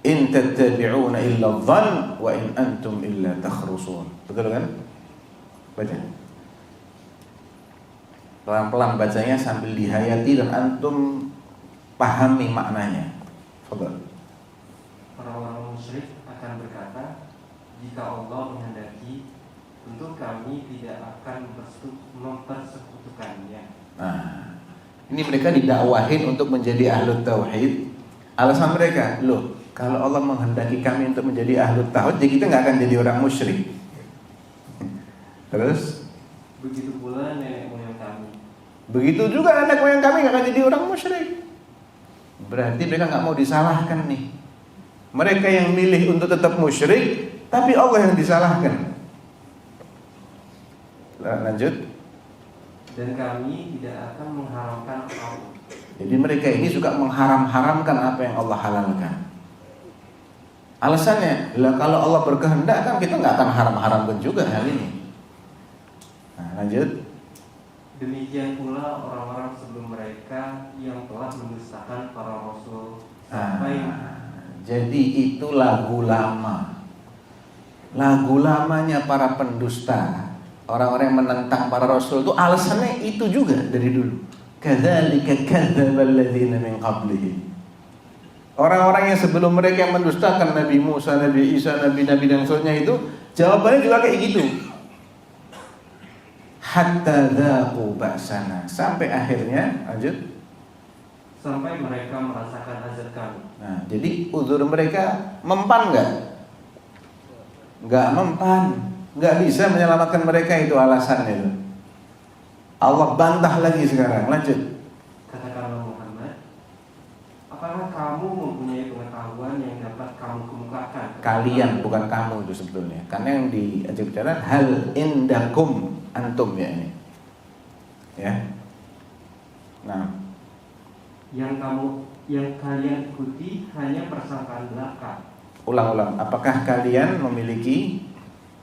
in tattabi'una illa adh-dhann wa in antum illa takhrusun. Betul kan? Baca. Pelan-pelan bacanya sambil dihayati dan antum pahami maknanya. Fadhal. Orang-orang musyrik akan berkata, jika Allah menghendaki, tentu kami tidak akan mempersekutukannya. Nah, ini mereka didakwahin untuk menjadi ahlu tauhid. Alasan mereka, loh, kalau Allah menghendaki kami untuk menjadi ahlu tauhid, jadi kita nggak akan jadi orang musyrik. Terus? Begitu pula nenek moyang kami. Begitu juga anak moyang kami nggak akan jadi orang musyrik. Berarti mereka nggak mau disalahkan nih. Mereka yang milih untuk tetap musyrik, tapi Allah yang disalahkan. Lanjut. Dan kami tidak akan mengharamkan apapun. Jadi mereka ini suka mengharam-haramkan apa yang Allah halalkan. Alasannya, lah kalau Allah berkehendak kan kita nggak akan haram-haramkan juga hal ini. Nah, lanjut. Demikian pula orang-orang sebelum mereka yang telah mendustakan para rasul sampai jadi itu lagu lama. Lagu lamanya para pendusta, orang-orang yang menentang para rasul itu alasannya itu juga dari dulu. Kadzalika kadzdzabal ladzina min qablihim. Orang-orang yang sebelum mereka yang mendustakan Nabi Musa, Nabi Isa, nabi-nabi dan seterusnya itu jawabannya juga kayak gitu. Hatta dzaqu ba'sana, sampai akhirnya lanjut, sampai mereka merasakan azab kami. nah, jadi uzur mereka mempan enggak? Enggak mempan, enggak bisa menyelamatkan mereka, itu alasannya itu. Allah bantah lagi sekarang, lanjut. Katakanlah Muhammad, apakah kamu mempunyai pengetahuan yang dapat kamu kemukakan? Kalian, bukan kamu itu sebetulnya. Karena yang diajak bicara hal indakum, antum ya ini. Ya. Nah, yang kalian ikuti hanya persangkaan belaka. ulang-ulang. Apakah kalian memiliki?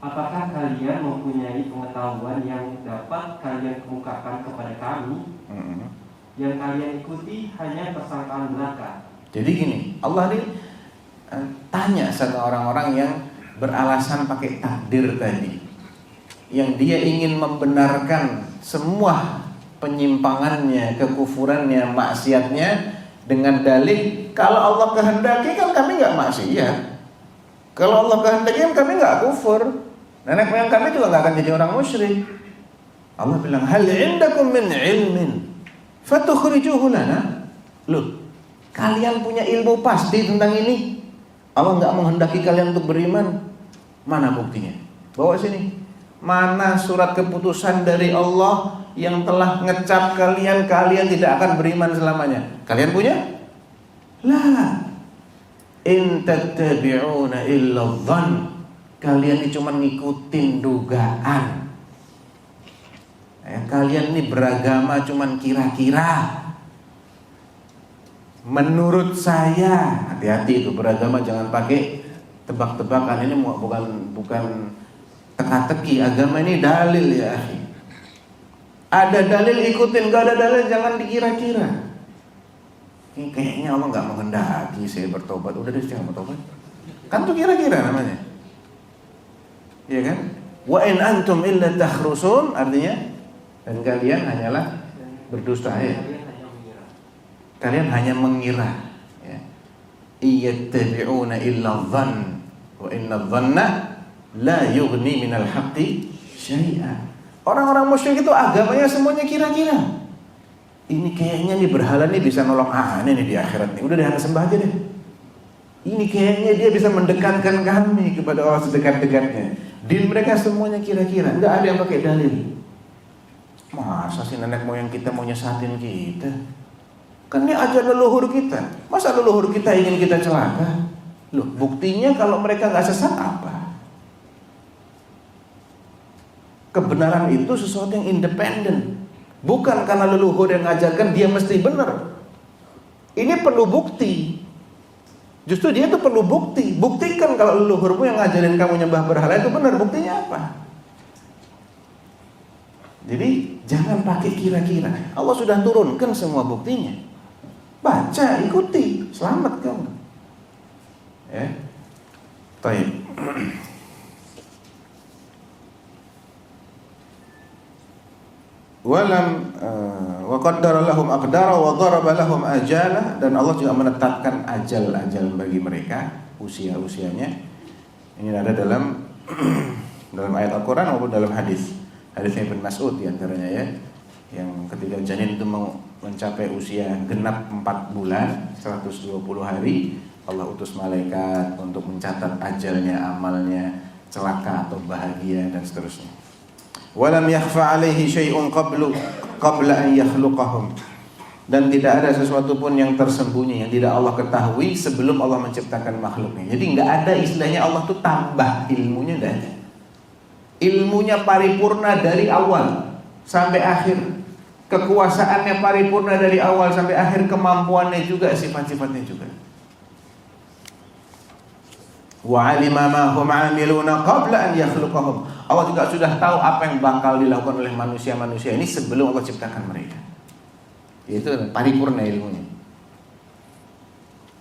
Apakah kalian mempunyai pengetahuan yang dapat kalian kemukakan kepada kami? Yang kalian ikuti hanya persangkaan belaka. Jadi gini, Allah ini tanya sama orang-orang yang beralasan pakai takdir tadi, yang dia ingin membenarkan semua penyimpangannya, kekufurannya, maksiatnya dengan dalih kalau Allah kehendaki kan kami nggak maksiat, kalau Allah kehendaki kan kami nggak kufur, nenek moyang kami juga nggak akan jadi orang musyrik. Allah bilang hal indakum min ilmin fatukhrijuhu lana. Loh, kalian punya ilmu pasti tentang ini? Allah nggak menghendaki kalian untuk beriman. Mana buktinya? Bawa sini. Mana surat keputusan dari Allah yang telah ngecap kalian tidak akan beriman selamanya? Kalian punya? La. In tattabi'una illa dhann. Kalian ini cuma ngikutin dugaan. Kalian ini beragama cuma kira-kira. Menurut saya, hati-hati itu beragama, jangan pakai tebak-tebakan. Ini bukan teka-teki. Agama ini dalil ya. Ada dalil ikutin, gak ada dalil jangan dikira-kira. Ini kayaknya Allah nggak menghendaki saya bertobat. Udah deh jangan bertobat. Kan tuh kira-kira namanya. Iya kan? Wa in antum illa takhrusun, artinya dan kalian hanyalah berdusta ya. Kalian hanya mengira, ya. Iyattabi'una illa dhann wa inna dhanna la yughni minal haqqi syai'a. Orang-orang musyrik itu agamanya semuanya kira-kira. Ini kayaknya nih berhala nih bisa nolong aneh nih di akhirat nih. Udah deh sembah aja deh. Ini kayaknya dia bisa mendekatkan kami kepada Allah sedekat-dekatnya. Din mereka semuanya kira-kira, enggak ada yang pakai dalil. Masa sih nenek moyang kita mau nyesatin kita? Kan ini ajar leluhur kita. Masa leluhur kita ingin kita celaka? Loh, buktinya kalau mereka nggak sesat apa? Kebenaran itu sesuatu yang independen. Bukan karena leluhur yang ngajarkan dia mesti benar. Ini perlu bukti. Justru dia itu perlu bukti. Buktikan kalau leluhurmu yang ngajarin kamu nyembah berhala itu benar. Buktinya apa? Jadi jangan pakai kira-kira. Allah sudah turunkan semua buktinya. Baca, ikuti, selamat kamu. Ya. Baik. Walam wa qaddara lahum aqdara wa daraba lahum ajala, dan Allah juga menetapkan ajal-ajal bagi mereka, usia-usianya. Ini ada dalam dalam ayat Al-Qur'an maupun dalam hadis. Hadisnya Ibnu Mas'ud di antaranya ya. Yang ketika janin itu mau mencapai usia genap 4 bulan 120 hari, Allah utus malaikat untuk mencatat ajalnya, amalnya, celaka atau bahagia dan seterusnya. Walam yakhfa alaihi syai'un qabla an yakhluqahum, dan tidak ada sesuatu pun yang tersembunyi yang tidak Allah ketahui sebelum Allah menciptakan makhluknya. Jadi nggak ada istilahnya Allah tuh tambah ilmunya, nggak ada. Ilmunya paripurna dari awal sampai akhir. Kekuasaannya paripurna dari awal sampai akhir, kemampuannya juga, sifat-sifatnya juga. Wa 'alima ma hum 'amiluna qabla an yakhluqahum. Allah juga sudah tahu apa yang bakal dilakukan oleh manusia-manusia ini sebelum Allah ciptakan mereka. Itu paripurna ilmunya.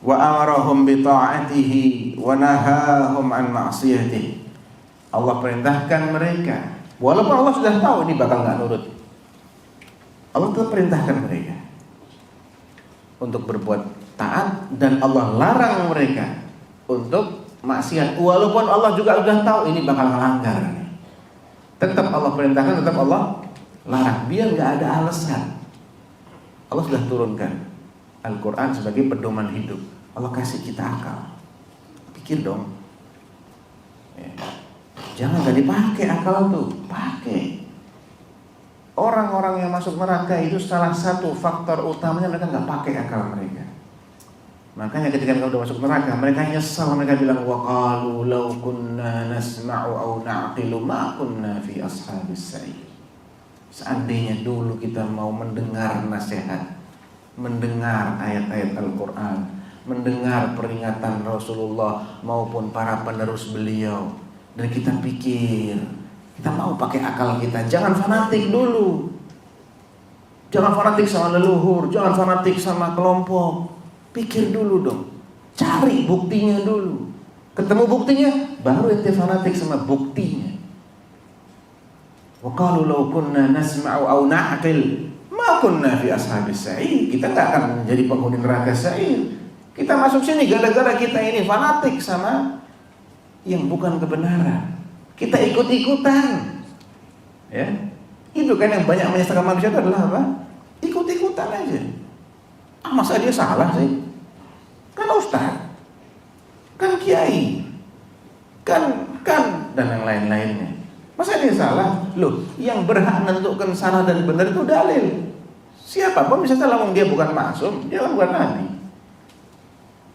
Wa amarahum bi ta'atihi wa nahahum an ma'siyatihi. Allah perintahkan mereka, walaupun Allah sudah tahu ini bakal nggak nurut, Allah tetap perintahkan mereka untuk berbuat taat, dan Allah larang mereka untuk maksiat, walaupun Allah juga sudah tahu ini bakal melanggar. Tetap Allah perintahkan, tetap Allah larang, biar nggak ada alasan. Allah sudah turunkan Al-Quran sebagai pedoman hidup. Allah kasih kita akal, pikir dong. Jangan gak dipakai akal tuh, pakai. Orang-orang yang masuk neraka itu salah satu faktor utamanya mereka nggak pakai akal mereka. Makanya ketika mereka udah masuk neraka, mereka nyesal, mereka bilang waqalu law kunna nasma'u aw na'qilu ma kunna fi ashabis sa'ir. Seandainya dulu kita mau mendengar nasihat, mendengar ayat-ayat Al-Quran, mendengar peringatan Rasulullah maupun para penerus beliau, dan kita pikir kita mau pakai akal kita. Jangan fanatik dulu, jangan fanatik sama leluhur, jangan fanatik sama kelompok. Pikir dulu dong, cari buktinya dulu. Ketemu buktinya, baru ente fanatik sama buktinya. Wa qalu law kunna nasma'u aw na'qil ma kunna fi ashabis sa'ir. Kita enggak akan menjadi penghuni neraka sa'ir. Kita masuk sini gara-gara kita ini fanatik sama yang bukan kebenaran. Kita ikut-ikutan. Ya. Itu kan yang banyak menyesatkan manusia itu adalah apa? Ikut-ikutan aja. Masa dia salah sih? Kan ustaz, kan kiai, kan dan yang lain-lainnya. Masa dia salah? Loh, yang berhak menentukan salah dan benar itu dalil. Siapapun bisa salah, dia bukan maksum, dia kan bukan nabi.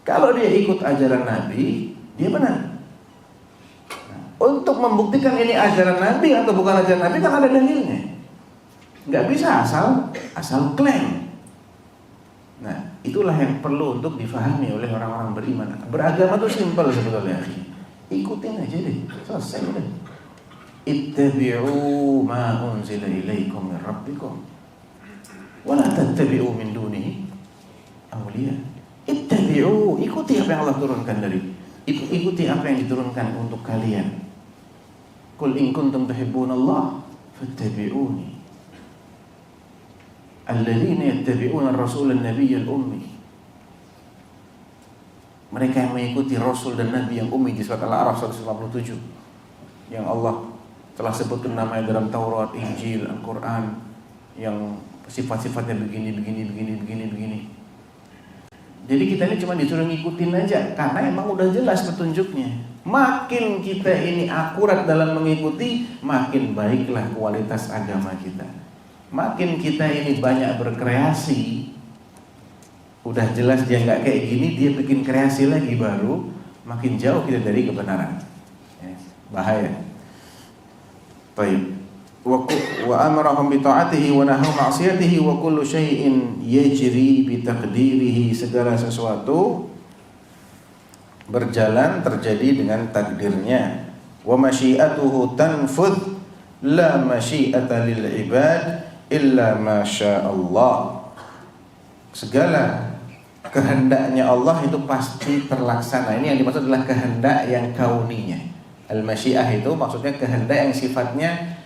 Kalau dia ikut ajaran nabi, dia benar. Nah, untuk membuktikan ini ajaran nabi atau bukan ajaran nabi kan ada dalilnya. Nggak bisa asal klaim. Nah, itulah yang perlu untuk difahami oleh orang-orang beriman. Beragama itu simpel sebetulnya. Ikutin aja deh, selesai udah. Ittabi'u ma unzila ilaikum min rabbikum wa la tattabi'u min dunihi awliya. Ittabi'u, ikuti apa yang Allah turunkan ikuti apa yang diturunkan untuk kalian. Qul in kuntum tuhibbunallah fattabi'uni. Alladzina yattabi'una ar-rasul an-nabiy al-ummi. Mereka yang mengikuti rasul dan nabi yang ummi di surat Al-A'raf 157, yang Allah telah sebutkan namanya dalam Taurat, Injil, Al-Quran, yang sifat-sifatnya begini. Jadi kita ini cuma disuruh ngikutin aja, karena emang udah jelas petunjuknya. Makin kita ini akurat dalam mengikuti, makin baiklah kualitas agama kita. Makin kita ini banyak berkreasi, udah jelas dia nggak kayak gini, dia bikin kreasi lagi baru, makin jauh kita dari kebenaran. Bahaya. Baik. Wa amarahum bi ta'atihi wa nahaw ma'siyatihi wa kullu syai'in yajri bi taqdirihi. Segala sesuatu berjalan terjadi dengan takdirnya. Wa masyiatuhu tanfudh la masyiata lil ibad illa ma syaa Allah. Segala kehendaknya Allah itu pasti terlaksana. Ini yang dimaksud adalah kehendak yang kauninya. Al-masyiah itu maksudnya kehendak yang sifatnya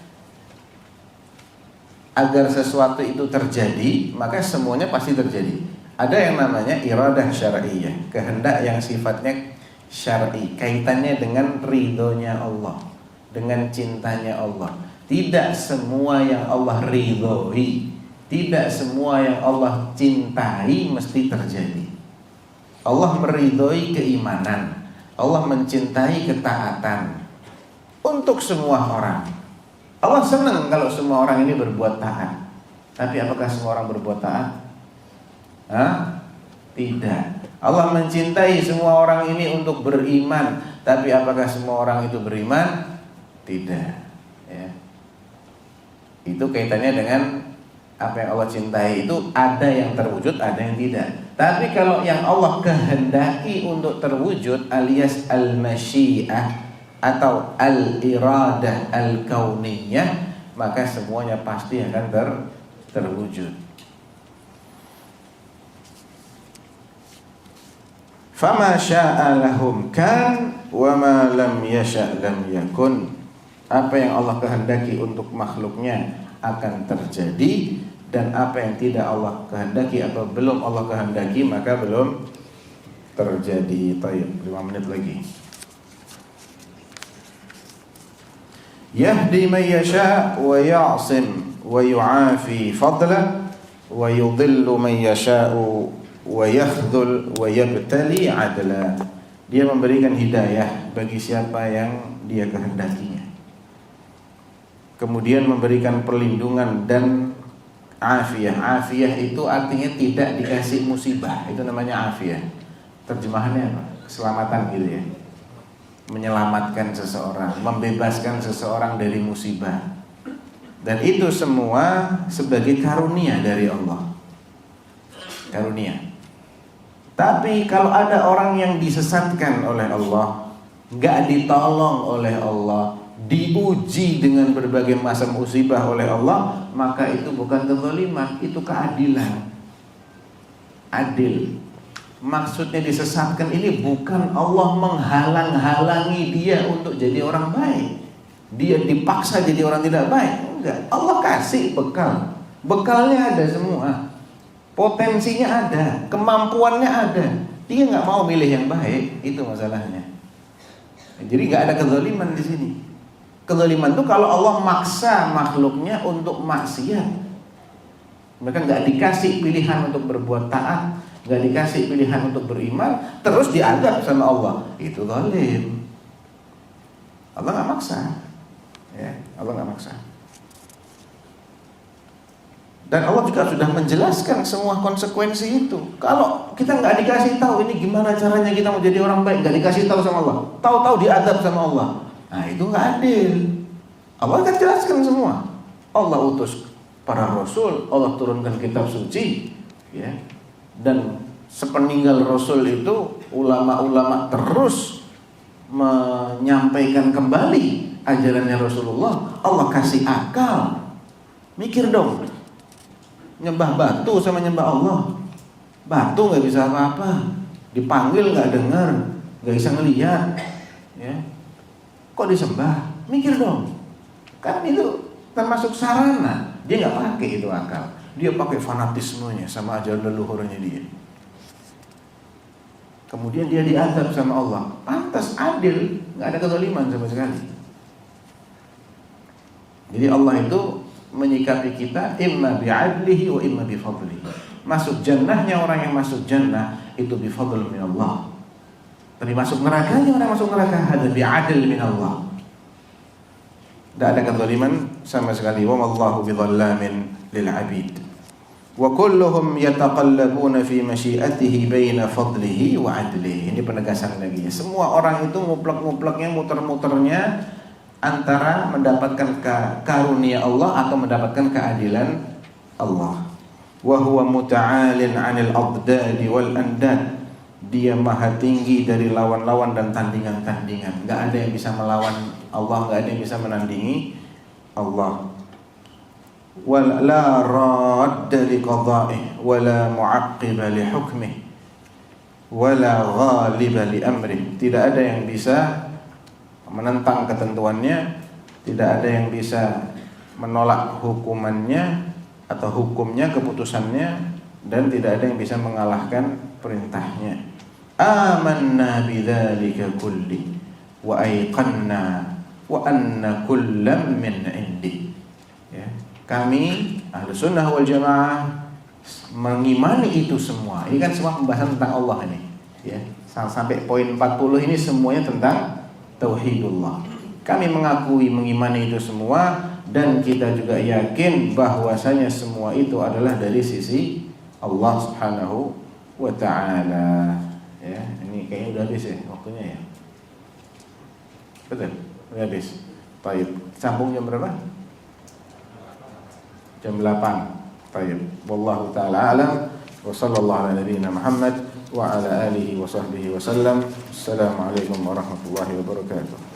agar sesuatu itu terjadi, maka semuanya pasti terjadi. Ada yang namanya iradah syar'iyyah, kehendak yang sifatnya syar'i, kaitannya dengan ridhonya Allah, dengan cintanya Allah. Tidak semua yang Allah ridhoi, tidak semua yang Allah cintai mesti terjadi. Allah meridhoi keimanan, Allah mencintai ketaatan untuk semua orang. Allah senang kalau semua orang ini berbuat taat. Tapi apakah semua orang berbuat taat? Tidak. Allah mencintai semua orang ini untuk beriman. Tapi apakah semua orang itu beriman? Tidak. Ya. Itu kaitannya dengan Apa yang Allah cintai itu ada yang terwujud, ada yang tidak. Tapi kalau yang Allah kehendaki untuk terwujud alias al-masyiah atau al-iradah al-kauniyah, maka semuanya pasti akan terwujud. Fama syaa lahum kan wa ma lam yasha lam yakun. Apa yang Allah kehendaki untuk makhluknya akan terjadi, dan apa yang tidak Allah kehendaki atau belum Allah kehendaki maka belum terjadi. Tayyib, 5 menit lagi. Yahdi man yasha wa ya'sim wa yu'afi fadla wa yudhillu man yasha'u wa yakhdhul wa yabtali adla. Dia memberikan hidayah bagi siapa yang dia kehendakinya, kemudian memberikan perlindungan dan afiyah. Afiyah itu artinya tidak dikasih musibah, itu namanya afiyah. Terjemahannya apa? Keselamatan gitu ya. Menyelamatkan seseorang, membebaskan seseorang dari musibah. Dan itu semua sebagai karunia dari Allah. Karunia. Tapi kalau ada orang yang disesatkan oleh Allah, gak ditolong oleh Allah, diuji dengan berbagai macam musibah oleh Allah, maka itu bukan kezaliman, itu keadilan. Adil. Maksudnya disesatkan ini bukan Allah menghalang-halangi dia untuk jadi orang baik, dia dipaksa jadi orang tidak baik. Enggak, Allah kasih bekal. Bekalnya ada semua, potensinya ada, kemampuannya ada. Dia nggak mau milih yang baik, itu masalahnya. Jadi nggak ada kezaliman di sini. Kezaliman itu kalau Allah maksa makhluknya untuk maksiat. Mereka nggak dikasih pilihan untuk berbuat taat, nggak dikasih pilihan untuk beriman, terus diadab sama Allah. Itu zalim. Allah nggak maksa, ya, Allah nggak maksa. Dan Allah juga sudah menjelaskan semua konsekuensi itu. Kalau kita nggak dikasih tahu ini gimana caranya kita mau jadi orang baik, nggak dikasih tahu sama Allah, tahu-tahu diadab sama Allah, nah itu nggak adil. Allah akan jelaskan semua. Allah utus para rasul, Allah turunkan kitab suci, ya. Dan sepeninggal rasul itu ulama-ulama terus menyampaikan kembali ajarannya Rasulullah. Allah kasih akal. Mikir dong. Nyembah batu sama nyembah Allah. Batu nggak bisa apa-apa, dipanggil nggak dengar, nggak bisa ngelihat, ya. Kok disembah? Mikir dong. Kan itu termasuk sarana. Dia nggak pakai itu akal. Dia pakai fanatismenya sama ajaran leluhurnya dia. Kemudian dia diazab sama Allah. Pantas, adil, nggak ada kezaliman sama sekali. Jadi Allah itu menyikapi kita imma bi'adlihi wa imma bifadlihi. Masuk jannahnya orang yang masuk jannah itu bifadl min Allah. Tapi masuk nerakanya orang yang masuk neraka hada bi'adl min Allah. Tidak ada kezaliman sama sekali. Wa mallahu bidhallamin lil 'abid. Wa kulluhum yataqallabuna fi masyiatihi baina fadlihi wa 'adlihi. Ini penegasan lagi. Semua orang itu nguplek-ngupleknya, muter-muternya antara mendapatkan karunia Allah atau mendapatkan keadilan Allah. Wa huwa muta'alin 'anil adad wal andad. Dia maha tinggi dari lawan-lawan dan tandingan-tandingan. Enggak ada yang bisa melawan Allah, enggak ada yang bisa menandingi Allah. Wal la radda li qada'ih wa la mu'aqqiba li hukmih wa la ghaliba li amrih. Tidak ada yang bisa menentang ketentuannya, tidak ada yang bisa menolak hukumannya atau hukumnya, keputusannya, dan tidak ada yang bisa mengalahkan perintahnya. Amanna bidzalika kulli wa aiqanna wa anna kullam min indi. Ya, kami Ahlussunnah wal Jamaah mengimani itu semua. Ini kan semua pembahasan tentang Allah ini, ya. Sampai poin 40 ini semuanya tentang tauhidullah. Kami mengakui, mengimani itu semua, dan kita juga yakin bahwasanya semua itu adalah dari sisi Allah Subhanahu wa ta'ala. Ya, ini kayaknya udah habis ya waktunya ya. Betul, udah habis. Baik, sambung jam berapa? Jam 8. Tayyib. Wallahu taala alam wa sallallahu ala nabiyyina Muhammad wa ala alihi wa sahbihi wa sallam. Assalamualaikum warahmatullahi wabarakatuh.